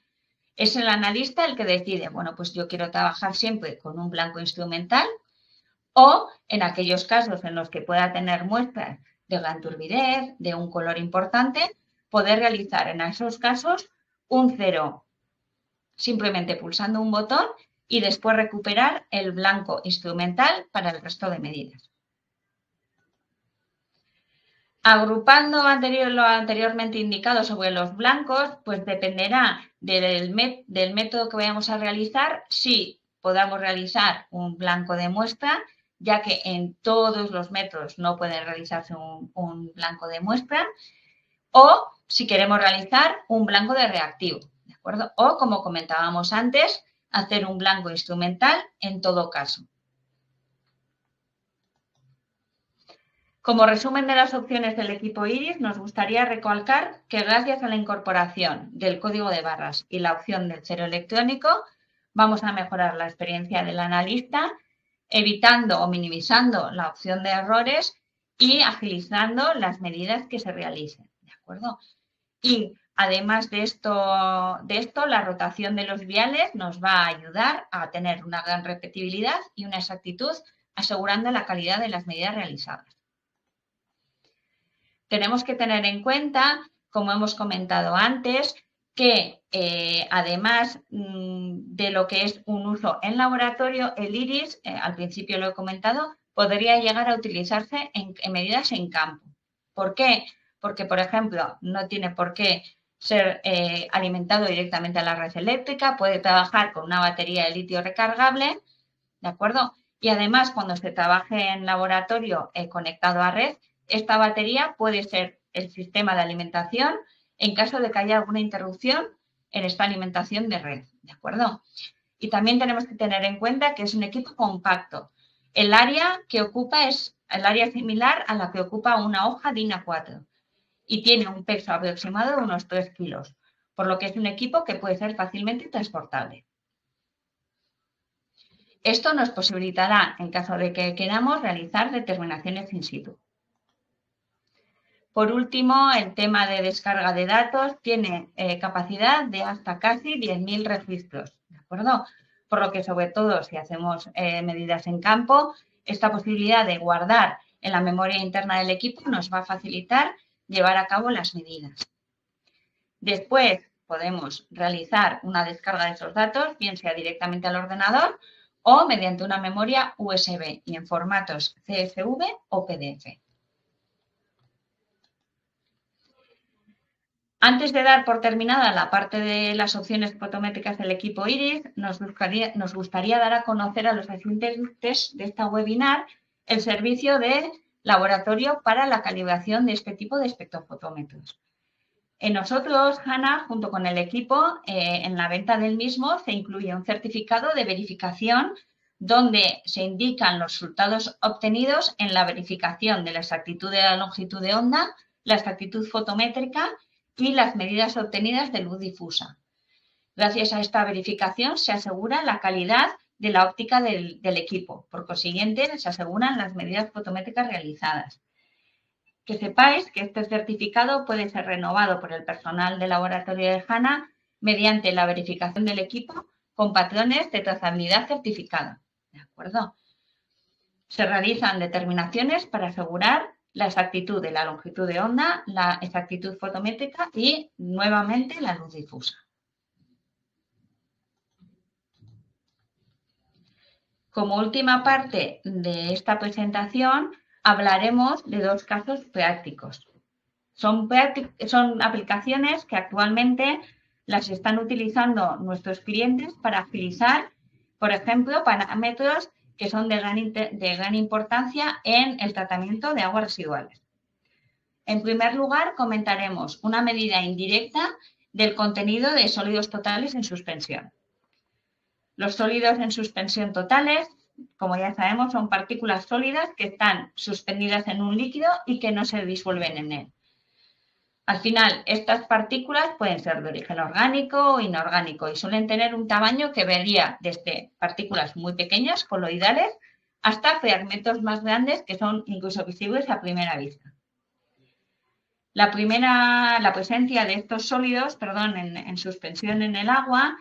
S2: Es el analista el que decide, bueno, pues yo quiero trabajar siempre con un blanco instrumental o en aquellos casos en los que pueda tener muestras de gran turbidez, de un color importante, poder realizar en esos casos un cero simplemente pulsando un botón y después recuperar el blanco instrumental para el resto de medidas. Agrupando lo anteriormente indicado sobre los blancos, pues dependerá del método que vayamos a realizar, si podamos realizar un blanco de muestra, ya que en todos los métodos no puede realizarse un blanco de muestra, o si queremos realizar un blanco de reactivo, ¿de acuerdo? O, como comentábamos antes, hacer un blanco instrumental en todo caso. Como resumen de las opciones del equipo Iris, nos gustaría recalcar que gracias a la incorporación del código de barras y la opción del cero electrónico, vamos a mejorar la experiencia del analista, evitando o minimizando la opción de errores y agilizando las medidas que se realicen, ¿de acuerdo? Y además de esto, la rotación de los viales nos va a ayudar a tener una gran repetibilidad y una exactitud, asegurando la calidad de las medidas realizadas. Tenemos que tener en cuenta, como hemos comentado antes, que además de lo que es un uso en laboratorio, el Iris, al principio lo he comentado, podría llegar a utilizarse en medidas en campo. ¿Por qué? Porque, por ejemplo, no tiene por qué ser alimentado directamente a la red eléctrica, puede trabajar con una batería de litio recargable, ¿de acuerdo? Y además, cuando se trabaje en laboratorio conectado a red, esta batería puede ser el sistema de alimentación en caso de que haya alguna interrupción en esta alimentación de red, ¿de acuerdo? Y también tenemos que tener en cuenta que es un equipo compacto. El área que ocupa es el área similar a la que ocupa una hoja DIN A4 y tiene un peso aproximado de unos 3 kilos, por lo que es un equipo que puede ser fácilmente transportable. Esto nos posibilitará, en caso de que queramos, realizar determinaciones in situ. Por último, el tema de descarga de datos tiene capacidad de hasta casi 10.000 registros, ¿de acuerdo? Por lo que, sobre todo, si hacemos medidas en campo, esta posibilidad de guardar en la memoria interna del equipo nos va a facilitar llevar a cabo las medidas. Después podemos realizar una descarga de esos datos, bien sea directamente al ordenador o mediante una memoria USB y en formatos CSV o PDF. Antes de dar por terminada la parte de las opciones fotométricas del equipo Iris, nos gustaría dar a conocer a los asistentes de esta webinar el servicio de laboratorio para la calibración de este tipo de espectrofotómetros. En nosotros, Hanna, junto con el equipo, en la venta del mismo se incluye un certificado de verificación donde se indican los resultados obtenidos en la verificación de la exactitud de la longitud de onda, la exactitud fotométrica y las medidas obtenidas de luz difusa. Gracias a esta verificación se asegura la calidad de la óptica del equipo. Por consiguiente, se aseguran las medidas fotométricas realizadas. Que sepáis que este certificado puede ser renovado por el personal del laboratorio de Hanna mediante la verificación del equipo con patrones de trazabilidad certificada. ¿De acuerdo? Se realizan determinaciones para asegurar la exactitud de la longitud de onda, la exactitud fotométrica y nuevamente la luz difusa. Como última parte de esta presentación, hablaremos de dos casos prácticos. Son aplicaciones que actualmente las están utilizando nuestros clientes para agilizar, por ejemplo, parámetros que son de gran importancia en el tratamiento de aguas residuales. En primer lugar, comentaremos una medida indirecta del contenido de sólidos totales en suspensión. Los sólidos en suspensión totales, como ya sabemos, son partículas sólidas que están suspendidas en un líquido y que no se disuelven en él. Al final, estas partículas pueden ser de origen orgánico o inorgánico y suelen tener un tamaño que varía desde partículas muy pequeñas, coloidales, hasta fragmentos más grandes que son incluso visibles a primera vista. La presencia de estos sólidos, en suspensión en el agua,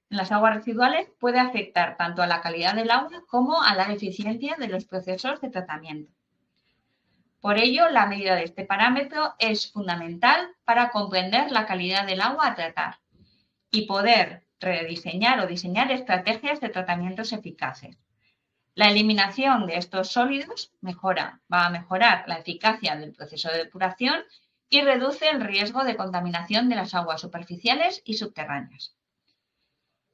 S2: en las aguas residuales, puede afectar tanto a la calidad del agua como a la eficiencia de los procesos de tratamiento. Por ello, la medida de este parámetro es fundamental para comprender la calidad del agua a tratar y poder rediseñar o diseñar estrategias de tratamientos eficaces. La eliminación de estos sólidos va a mejorar la eficacia del proceso de depuración y reduce el riesgo de contaminación de las aguas superficiales y subterráneas.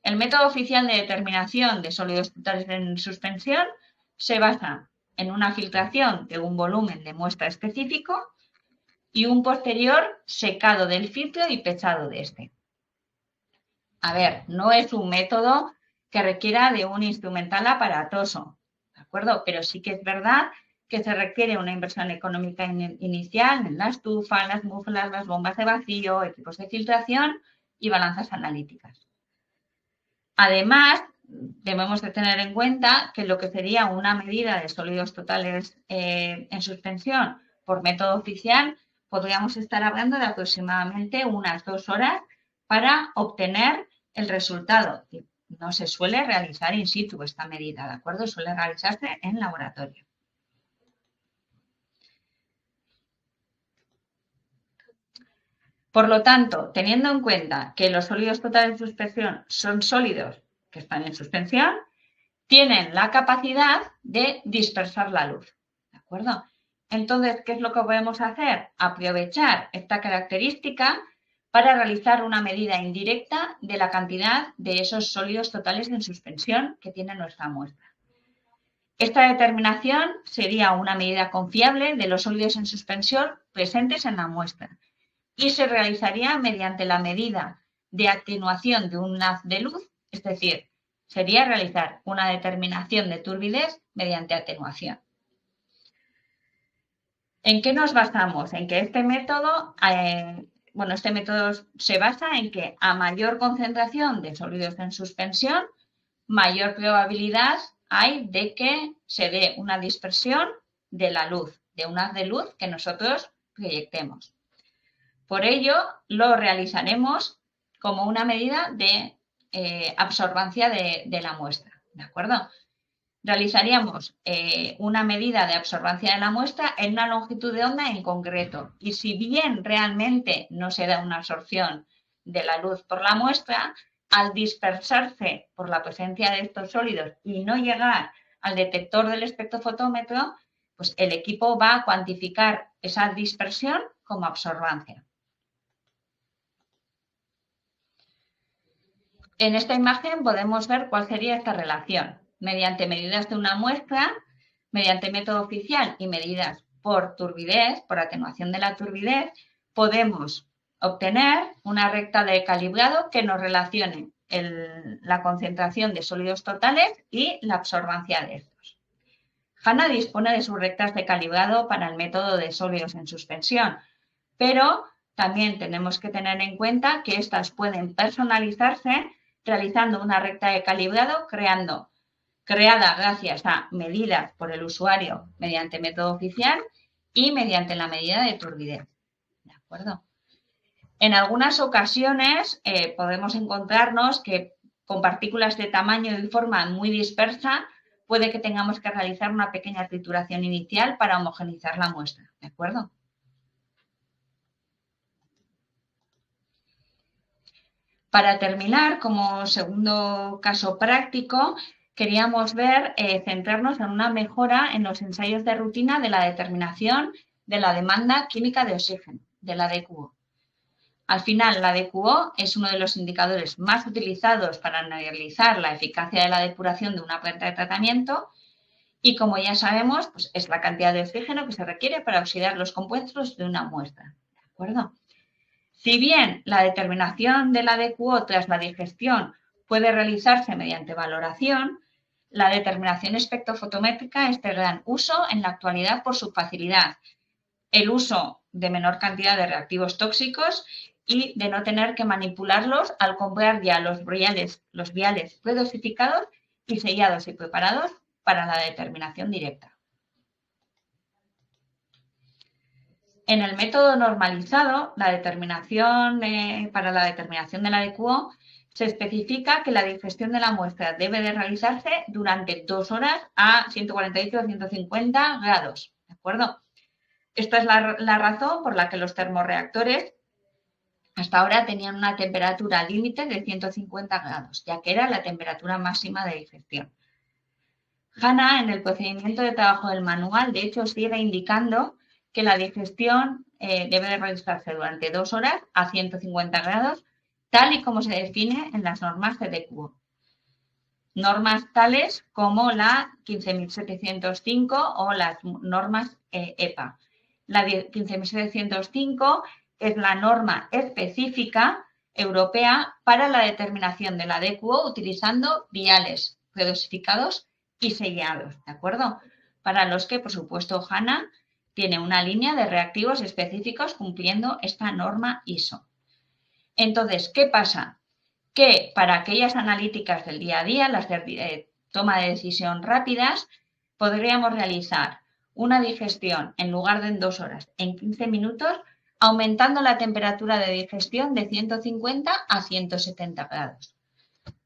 S2: El método oficial de determinación de sólidos totales en suspensión se basa en una filtración de un volumen de muestra específico y un posterior secado del filtro y pechado de este. A ver, no es un método que requiera de un instrumental aparatoso, ¿de acuerdo? Pero sí que es verdad que se requiere una inversión económica inicial en la estufa, las mufflas, las bombas de vacío, equipos de filtración y balanzas analíticas. Además, debemos de tener en cuenta que lo que sería una medida de sólidos totales en suspensión por método oficial, podríamos estar hablando de aproximadamente unas 2 horas para obtener el resultado. Y no se suele realizar in situ esta medida, ¿de acuerdo? Suele realizarse en laboratorio. Por lo tanto, teniendo en cuenta que los sólidos totales de suspensión son sólidos que están en suspensión, tienen la capacidad de dispersar la luz, ¿de acuerdo? Entonces, ¿qué es lo que podemos hacer? Aprovechar esta característica para realizar una medida indirecta de la cantidad de esos sólidos totales en suspensión que tiene nuestra muestra. Esta determinación sería una medida confiable de los sólidos en suspensión presentes en la muestra y se realizaría mediante la medida de atenuación de un haz de luz, es decir, sería realizar una determinación de turbidez mediante atenuación. ¿En qué nos basamos? En que este método se basa en que a mayor concentración de sólidos en suspensión, mayor probabilidad hay de que se dé una dispersión de la luz, de un haz de luz que nosotros proyectemos. Por ello, lo realizaremos como una medida de absorbancia de la muestra, ¿de acuerdo? Realizaríamos una medida de absorbancia de la muestra en una longitud de onda en concreto. Y si bien realmente no se da una absorción de la luz por la muestra, al dispersarse por la presencia de estos sólidos y no llegar al detector del espectrofotómetro, pues el equipo va a cuantificar esa dispersión como absorbancia. En esta imagen podemos ver cuál sería esta relación. Mediante medidas de una muestra, mediante método oficial y medidas por turbidez, por atenuación de la turbidez, podemos obtener una recta de calibrado que nos relacione la concentración de sólidos totales y la absorbancia de estos. HANA dispone de sus rectas de calibrado para el método de sólidos en suspensión, pero también tenemos que tener en cuenta que estas pueden personalizarse realizando una recta de calibrado creada gracias a medidas por el usuario mediante método oficial y mediante la medida de turbidez. ¿De acuerdo? En algunas ocasiones podemos encontrarnos que con partículas de tamaño y forma muy dispersa puede que tengamos que realizar una pequeña trituración inicial para homogeneizar la muestra, ¿de acuerdo? Para terminar, como segundo caso práctico, queríamos centrarnos en una mejora en los ensayos de rutina de la determinación de la demanda química de oxígeno, de la DQO. Al final, la DQO es uno de los indicadores más utilizados para analizar la eficacia de la depuración de una planta de tratamiento y, como ya sabemos, pues es la cantidad de oxígeno que se requiere para oxidar los compuestos de una muestra. ¿De acuerdo? Si bien la determinación de la DQO tras la digestión puede realizarse mediante valoración, la determinación espectrofotométrica es de gran uso en la actualidad por su facilidad, el uso de menor cantidad de reactivos tóxicos y de no tener que manipularlos al comprar ya los viales predosificados y sellados y preparados para la determinación directa. En el método normalizado, para la determinación de la DQO, se especifica que la digestión de la muestra debe de realizarse durante 2 horas a 148 o 150 grados, ¿de acuerdo? Esta es la razón por la que los termorreactores hasta ahora tenían una temperatura límite de 150 grados, ya que era la temperatura máxima de digestión. HANA, en el procedimiento de trabajo del manual, de hecho, sigue indicando que la digestión debe de realizarse durante 2 horas a 150 grados, tal y como se define en las normas de DQO. Normas tales como la 15.705 o las normas EPA. La 15.705 es la norma específica europea para la determinación de la DQO utilizando viales predosificados y sellados, ¿de acuerdo? Para los que, por supuesto, HANA tiene una línea de reactivos específicos cumpliendo esta norma ISO. Entonces, ¿qué pasa? Que para aquellas analíticas del día a día, las de toma de decisión rápidas, podríamos realizar una digestión en lugar de en 2 horas, en 15 minutos, aumentando la temperatura de digestión de 150 a 170 grados.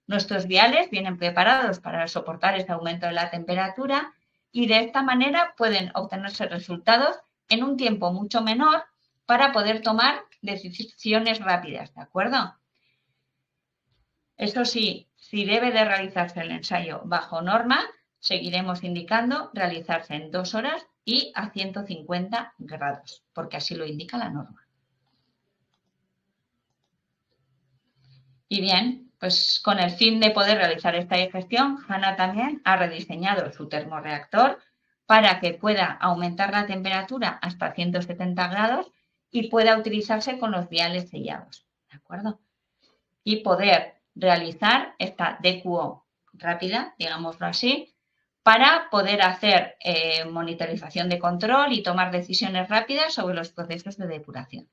S2: Nuestros viales vienen preparados para soportar este aumento de la temperatura y de esta manera pueden obtenerse resultados en un tiempo mucho menor para poder tomar decisiones rápidas, ¿de acuerdo? Eso sí, si debe de realizarse el ensayo bajo norma, seguiremos indicando realizarse en 2 horas y a 150 grados, porque así lo indica la norma. Y bien, pues con el fin de poder realizar esta digestión, HANA también ha rediseñado su termorreactor para que pueda aumentar la temperatura hasta 170 grados y pueda utilizarse con los viales sellados, ¿de acuerdo? Y poder realizar esta DQO rápida, digámoslo así, para poder hacer monitorización de control y tomar decisiones rápidas sobre los procesos de depuración.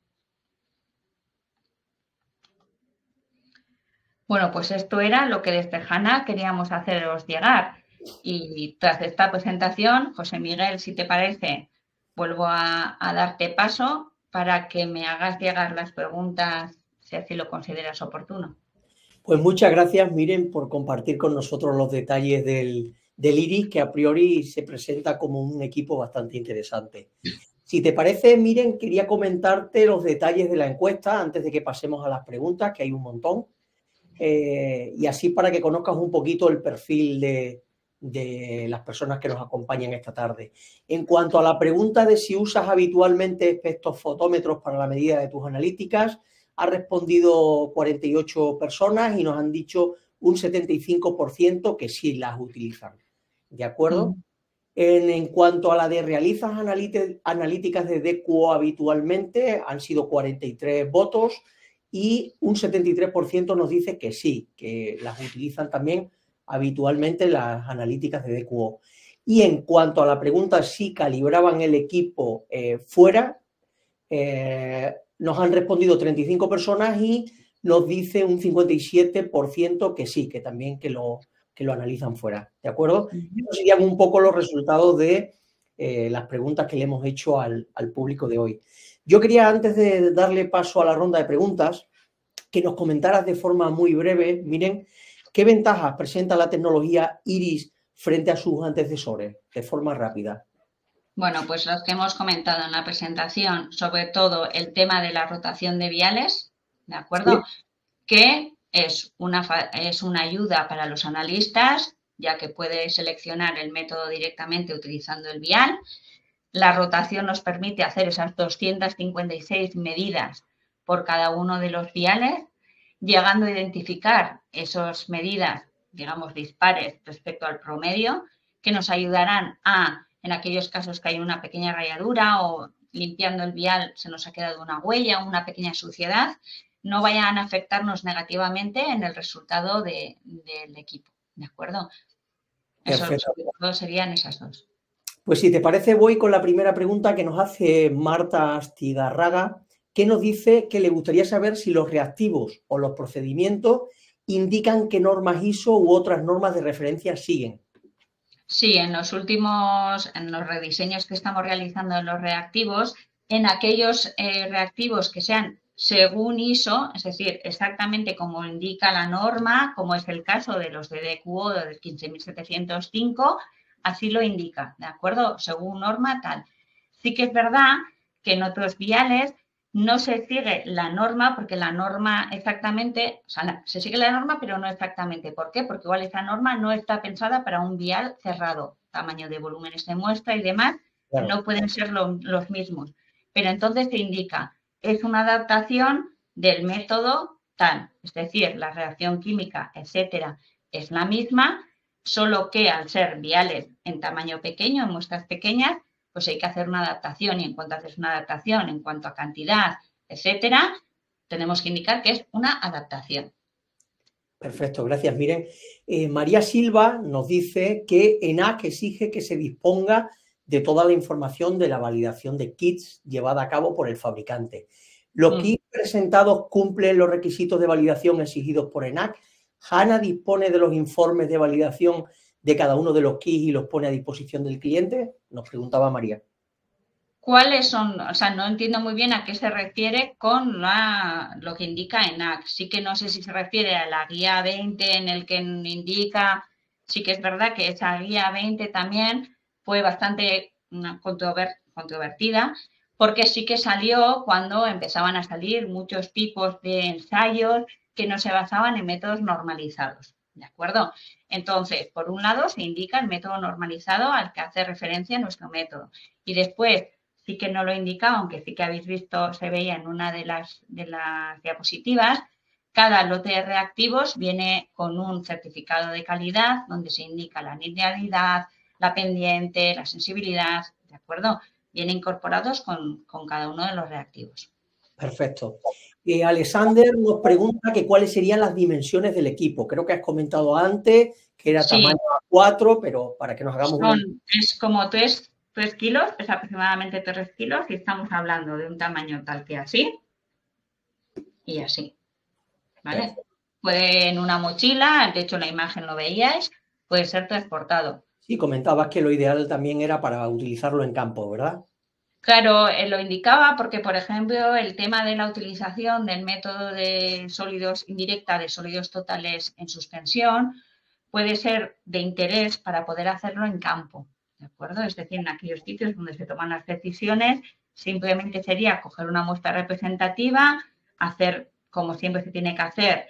S2: Bueno, pues esto era lo que desde HANA queríamos haceros llegar. Y tras esta presentación, José Miguel, si te parece, vuelvo a darte paso para que me hagas llegar las preguntas, si así lo consideras oportuno.
S1: Pues muchas gracias, Miren, por compartir con nosotros los detalles del IRIS, que a priori se presenta como un equipo bastante interesante. Si te parece, Miren, quería comentarte los detalles de la encuesta antes de que pasemos a las preguntas, que hay un montón. Y así para que conozcas un poquito el perfil de las personas que nos acompañan esta tarde. En cuanto a la pregunta de si usas habitualmente espectrofotómetros para la medida de tus analíticas, ha respondido 48 personas y nos han dicho un 75% que sí las utilizan. ¿De acuerdo? En cuanto a la de realizas analíticas de DQO habitualmente, han sido 43 votos y un 73% nos dice que sí, que las utilizan también habitualmente las analíticas de DQO. Y en cuanto a la pregunta si calibraban el equipo fuera, nos han respondido 35 personas y nos dice un 57% que sí, que también que lo analizan fuera, ¿de acuerdo? Estos serían un poco los resultados de las preguntas que le hemos hecho al público de hoy. Yo quería, antes de darle paso a la ronda de preguntas, que nos comentaras de forma muy breve, Miren, ¿qué ventajas presenta la tecnología IRIS frente a sus antecesores, de forma rápida?
S2: Bueno, pues los que hemos comentado en la presentación, sobre todo el tema de la rotación de viales, ¿de acuerdo?
S1: Sí.
S2: Que es una ayuda para los analistas, ya que puede seleccionar el método directamente utilizando el vial. La rotación nos permite hacer esas 256 medidas por cada uno de los viales, llegando a identificar esas medidas, digamos, dispares respecto al promedio, que nos ayudarán a, en aquellos casos que hay una pequeña rayadura o limpiando el vial se nos ha quedado una huella, una pequeña suciedad, no vayan a afectarnos negativamente en el resultado del equipo, ¿de acuerdo? Eso
S1: Perfecto.
S2: sobre todo serían esas dos.
S1: Pues si te parece, voy con la primera pregunta que nos hace Marta Astigarraga, que nos dice que le gustaría saber si los reactivos o los procedimientos indican qué normas ISO u otras normas de referencia siguen.
S2: Sí, en los rediseños que estamos realizando en los reactivos, en aquellos reactivos que sean según ISO, es decir, exactamente como indica la norma, como es el caso de los de DQO del 15705, así lo indica, ¿de acuerdo? Según norma tal. Sí que es verdad que en otros viales no se sigue la norma, porque la norma exactamente, o sea, se sigue la norma, pero no exactamente. ¿Por qué? Porque igual esa norma no está pensada para un vial cerrado, tamaño de volúmenes de muestra y demás,
S1: Claro.
S2: no pueden ser los mismos. Pero entonces se indica, es una adaptación del método tal, es decir, la reacción química, etcétera, es la misma, solo que al ser viales en tamaño pequeño, en muestras pequeñas, pues hay que hacer una adaptación y en cuanto haces una adaptación en cuanto a cantidad, etcétera, tenemos que indicar que es una adaptación.
S1: Perfecto, gracias. Miren, María Silva nos dice que ENAC exige que se disponga de toda la información de la validación de kits llevada a cabo por el fabricante. ¿Los kits presentados cumplen los requisitos de validación exigidos por ENAC? ¿HANA dispone de los informes de validación de cada uno de los kits y los pone a disposición del cliente? Nos preguntaba María.
S2: ¿Cuáles son? O sea, no entiendo muy bien a qué se refiere con lo que indica ENAC. Sí que no sé si se refiere a la guía 20 en el que indica, sí que es verdad que esa guía 20 también fue bastante controvertida, porque sí que salió cuando empezaban a salir muchos tipos de ensayos que no se basaban en métodos normalizados, ¿de acuerdo? Entonces, por un lado, se indica el método normalizado al que hace referencia nuestro método. Y después, sí que no lo indicaba, aunque sí que habéis visto, se veía en una de las diapositivas, cada lote de reactivos viene con un certificado de calidad donde se indica la linealidad, la pendiente, la sensibilidad, ¿de acuerdo? Vienen incorporados con cada uno de los reactivos.
S1: Perfecto. Alexander nos pregunta que cuáles serían las dimensiones del equipo. Creo que has comentado antes que era tamaño A4, pero para que nos hagamos una...
S2: Es como 3 kilos, es aproximadamente 3 kilos y estamos hablando de un tamaño tal que así y así, ¿vale?
S1: Perfecto.
S2: Puede en una mochila, de hecho la imagen lo veíais, puede ser transportado.
S1: Sí, comentabas que lo ideal también era para utilizarlo en campo, ¿verdad?
S2: Claro, lo indicaba porque, por ejemplo, el tema de la utilización del método de sólidos indirecta de sólidos totales en suspensión puede ser de interés para poder hacerlo en campo, ¿de acuerdo? Es decir, en aquellos sitios donde se toman las decisiones, simplemente sería coger una muestra representativa, hacer, como siempre se tiene que hacer,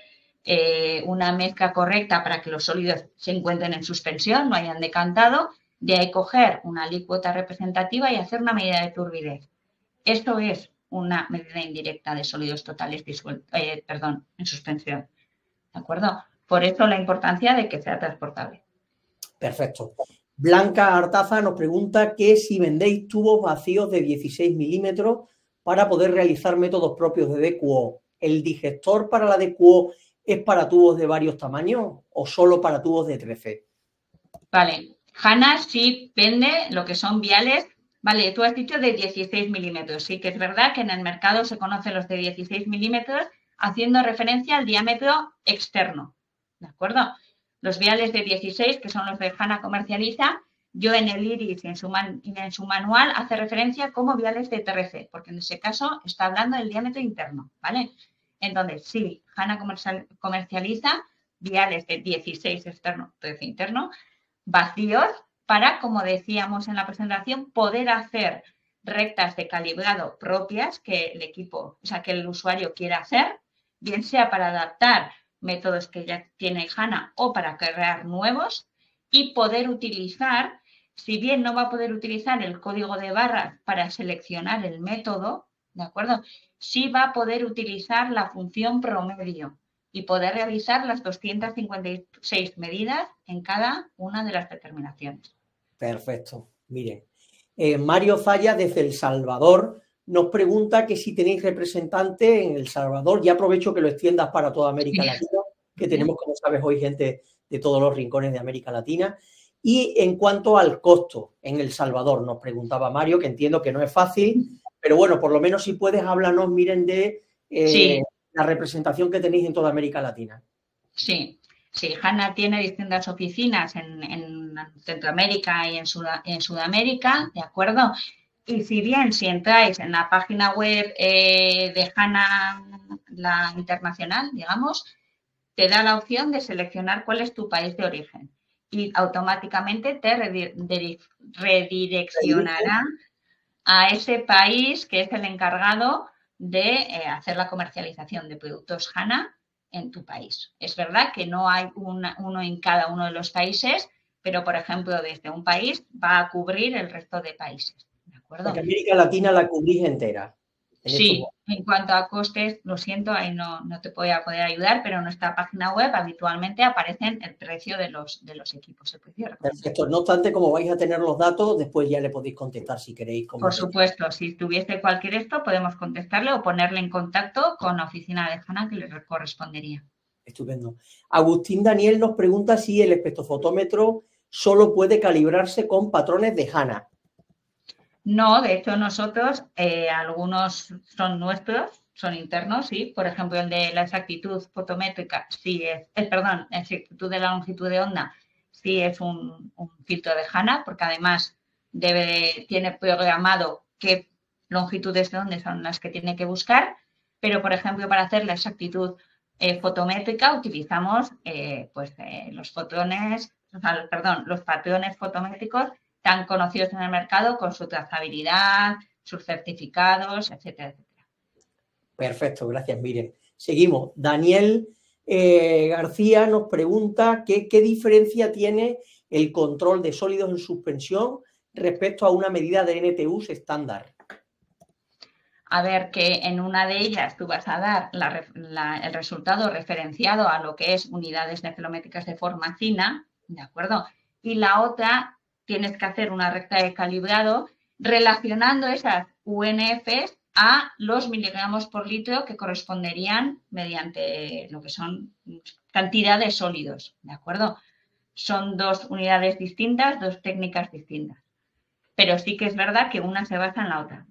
S2: una mezcla correcta para que los sólidos se encuentren en suspensión, no hayan decantado, de ahí coger una alícuota representativa y hacer una medida de turbidez. Esto es una medida indirecta de sólidos totales en suspensión. ¿De acuerdo? Por eso la importancia de que sea transportable.
S1: Perfecto. Blanca Artaza nos pregunta que si vendéis tubos vacíos de 16 milímetros para poder realizar métodos propios de DQO. ¿El digestor para la DQO es para tubos de varios tamaños o solo para tubos de 13?
S2: Vale. HANA sí vende lo que son viales. Vale, tú has dicho de 16 milímetros. Sí que es verdad que en el mercado se conocen los de 16 milímetros haciendo referencia al diámetro externo. ¿De acuerdo? Los viales de 16, que son los que HANA comercializa, yo en el IRIS y en su manual hace referencia como viales de 13, porque en ese caso está hablando del diámetro interno, ¿vale? Entonces, sí, HANA comercializa viales de 16 externo, 13 interno, vacíos para, como decíamos en la presentación, poder hacer rectas de calibrado propias que el equipo, o sea, que el usuario quiera hacer, bien sea para adaptar métodos que ya tiene HANA o para crear nuevos, y poder utilizar, si bien no va a poder utilizar el código de barras para seleccionar el método, ¿de acuerdo? Sí va a poder utilizar la función promedio y poder realizar las 256 medidas en cada una de las determinaciones.
S1: Perfecto. Miren, Mario Zaya desde El Salvador nos pregunta que si tenéis representante en El Salvador. Ya aprovecho que lo extiendas para toda América Latina, que tenemos, como sabes, hoy gente de todos los rincones de América Latina. Y en cuanto al costo en El Salvador, nos preguntaba Mario, que entiendo que no es fácil, pero bueno, por lo menos si puedes háblanos, miren, de
S2: Sí.
S1: la representación que tenéis en toda América Latina.
S2: Sí, sí, HANA tiene distintas oficinas en Centroamérica y en Sudamérica, ¿de acuerdo? Y si entráis en la página web de HANA, la internacional, digamos, te da la opción de seleccionar cuál es tu país de origen y automáticamente te redireccionará a ese país que es el encargado de hacer la comercialización de productos HANA en tu país. Es verdad que no hay uno en cada uno de los países, pero, por ejemplo, desde un país va a cubrir el resto de países. ¿De acuerdo?
S1: Porque América Latina la cubrís entera.
S2: Sí, en cuanto a costes, lo siento, ahí no te voy a poder ayudar, pero en nuestra página web habitualmente aparecen el precio de los equipos. El precio
S1: Perfecto. No obstante, como vais a tener los datos, después ya le podéis contestar si queréis.
S2: Por supuesto, si tuviese cualquier esto, podemos contestarle o ponerle en contacto con la oficina de HANA que le correspondería.
S1: Estupendo. Agustín Daniel nos pregunta si el espectrofotómetro solo puede calibrarse con patrones de HANA.
S2: No, de hecho nosotros, algunos son nuestros, son internos, sí. Por ejemplo, el de la exactitud fotométrica, sí la exactitud de la longitud de onda, sí es un filtro de HANA, porque además tiene programado qué longitudes de onda son las que tiene que buscar, pero, por ejemplo, para hacer la exactitud fotométrica utilizamos los patrones fotométricos tan conocidos en el mercado con su trazabilidad, sus certificados, etcétera, etcétera.
S1: Perfecto, gracias, Miren. Seguimos. Daniel García nos pregunta qué diferencia tiene el control de sólidos en suspensión respecto a una medida de NTUs estándar.
S2: A ver, que en una de ellas tú vas a dar el resultado referenciado a lo que es unidades nefelométricas de forma fina, ¿de acuerdo? Y la otra tienes que hacer una recta de calibrado relacionando esas UNFs a los miligramos por litro que corresponderían mediante lo que son cantidad de sólidos, ¿de acuerdo? Son dos unidades distintas, dos técnicas distintas. Pero sí que es verdad que una se basa en la otra.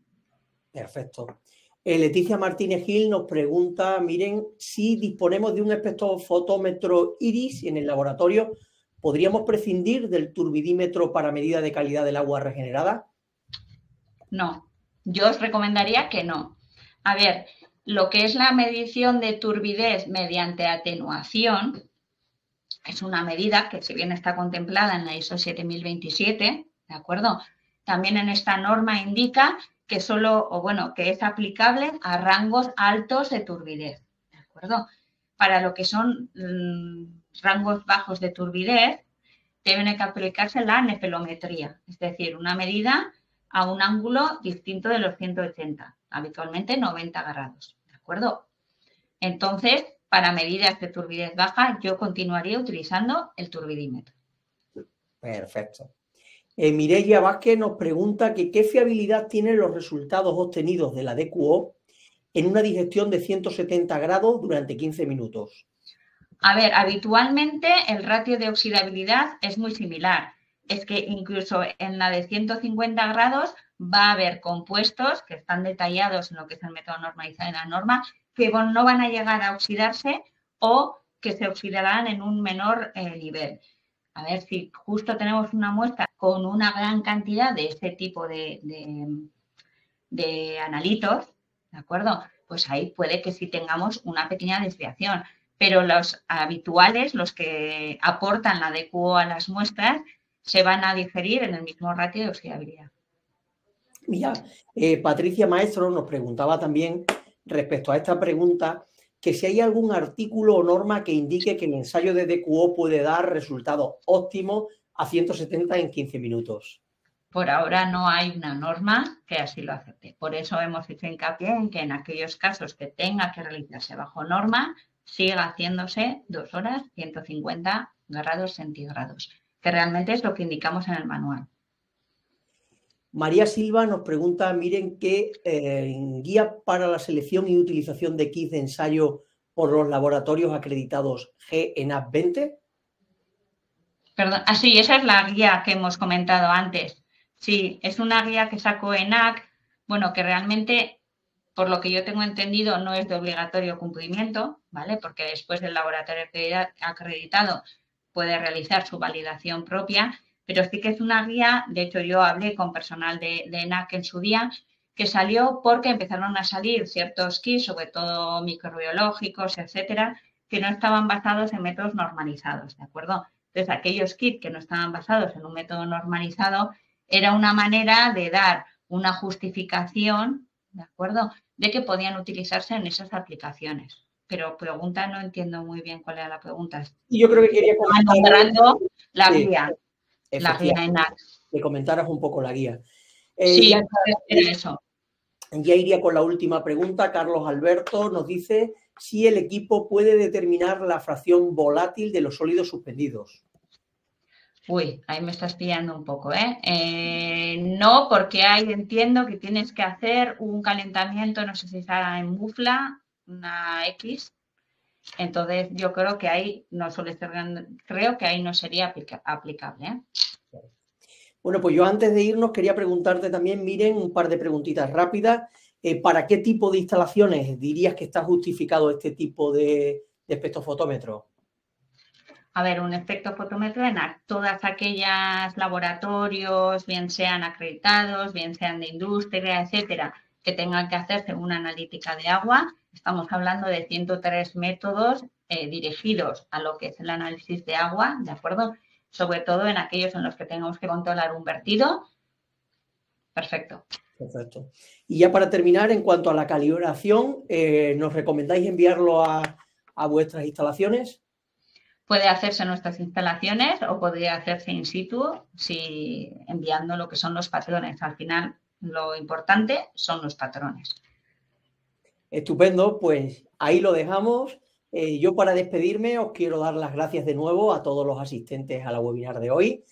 S1: Perfecto. Leticia Martínez Gil nos pregunta, miren, si disponemos de un espectrofotómetro IRIS en el laboratorio, ¿podríamos prescindir del turbidímetro para medida de calidad del agua regenerada?
S2: No, yo os recomendaría que no. A ver, lo que es la medición de turbidez mediante atenuación es una medida que si bien está contemplada en la ISO 7027, ¿de acuerdo? También en esta norma indica que que es aplicable a rangos altos de turbidez, ¿de acuerdo? Para lo que son rangos bajos de turbidez, deben que aplicarse la nefelometría, es decir, una medida a un ángulo distinto de los 180, habitualmente 90 grados, ¿de acuerdo? Entonces, para medidas de turbidez baja, yo continuaría utilizando el turbidímetro.
S1: Perfecto. Mireia Vázquez nos pregunta que qué fiabilidad tienen los resultados obtenidos de la DQO en una digestión de 170 grados durante 15 minutos.
S2: A ver, habitualmente el ratio de oxidabilidad es muy similar. Es que incluso en la de 150 grados va a haber compuestos que están detallados en lo que es el método normalizado de la norma que no van a llegar a oxidarse o que se oxidarán en un menor nivel. A ver, si justo tenemos una muestra con una gran cantidad de este tipo de analitos, ¿de acuerdo? Pues ahí puede que sí tengamos una pequeña desviación. Pero los habituales, los que aportan la DQO a las muestras, se van a diferir en el mismo ratio de oxidabilidad.
S1: Mira, Patricia Maestro nos preguntaba también respecto a esta pregunta que si hay algún artículo o norma que indique que el ensayo de DQO puede dar resultados óptimos a 170 en 15 minutos.
S2: Por ahora no hay una norma que así lo acepte. Por eso hemos hecho hincapié en que en aquellos casos que tenga que realizarse bajo norma, siga haciéndose 2 horas, 150 grados centígrados, que realmente es lo que indicamos en el manual.
S1: María Silva nos pregunta, miren, ¿qué guía para la selección y utilización de kits de ensayo por los laboratorios acreditados GENAP 20?
S2: Perdón, sí, esa es la guía que hemos comentado antes. Sí, es una guía que sacó ENAC, bueno, que realmente, por lo que yo tengo entendido, no es de obligatorio cumplimiento, ¿vale? Porque después del laboratorio acreditado puede realizar su validación propia, pero sí que es una guía, de hecho yo hablé con personal de ENAC en su día, que salió porque empezaron a salir ciertos kits, sobre todo microbiológicos, etcétera, que no estaban basados en métodos normalizados, ¿de acuerdo? Entonces, aquellos kits que no estaban basados en un método normalizado era una manera de dar una justificación, ¿de acuerdo?, de que podían utilizarse en esas aplicaciones. Pero pregunta, no entiendo muy bien cuál era la pregunta.
S1: Y yo creo que quería
S2: nombrando la guía ENAC.
S1: Que comentaras un poco la guía.
S2: Sí, era eso.
S1: Ya iría con la última pregunta. Carlos Alberto nos dice si el equipo puede determinar la fracción volátil de los sólidos suspendidos.
S2: Uy, ahí me estás pillando un poco, no, porque ahí entiendo que tienes que hacer un calentamiento, no sé si será en mufla, una X. Entonces, yo creo que ahí no suele ser, creo que ahí no sería aplicable.
S1: Bueno, pues yo antes de irnos quería preguntarte también, miren, un par de preguntitas rápidas. ¿Para qué tipo de instalaciones dirías que está justificado este tipo de espectrofotómetro?
S2: A ver, un espectrofotómetro en todas aquellas laboratorios, bien sean acreditados, bien sean de industria, etcétera, que tengan que hacerse una analítica de agua. Estamos hablando de 103 métodos dirigidos a lo que es el análisis de agua, ¿de acuerdo? Sobre todo en aquellos en los que tengamos que controlar un vertido. Perfecto.
S1: Perfecto. Y ya para terminar, en cuanto a la calibración, ¿nos recomendáis enviarlo a vuestras instalaciones?
S2: Puede hacerse en nuestras instalaciones o podría hacerse in situ, enviando lo que son los patrones. Al final, lo importante son los patrones.
S1: Estupendo, pues ahí lo dejamos. Yo para despedirme os quiero dar las gracias de nuevo a todos los asistentes a la webinar de hoy,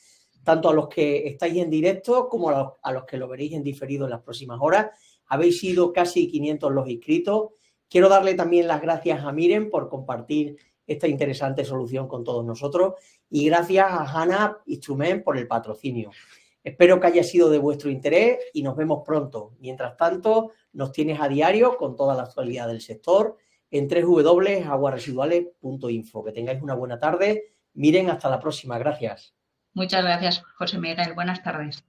S1: tanto a los que estáis en directo como a los que lo veréis en diferido en las próximas horas. Habéis sido casi 500 los inscritos. Quiero darle también las gracias a Miren por compartir esta interesante solución con todos nosotros y gracias a HANA Instrument por el patrocinio. Espero que haya sido de vuestro interés y nos vemos pronto. Mientras tanto, nos tienes a diario con toda la actualidad del sector en www.aguasresiduales.info. Que tengáis una buena tarde. Miren, hasta la próxima. Gracias.
S2: Muchas gracias, José Miguel. Buenas tardes.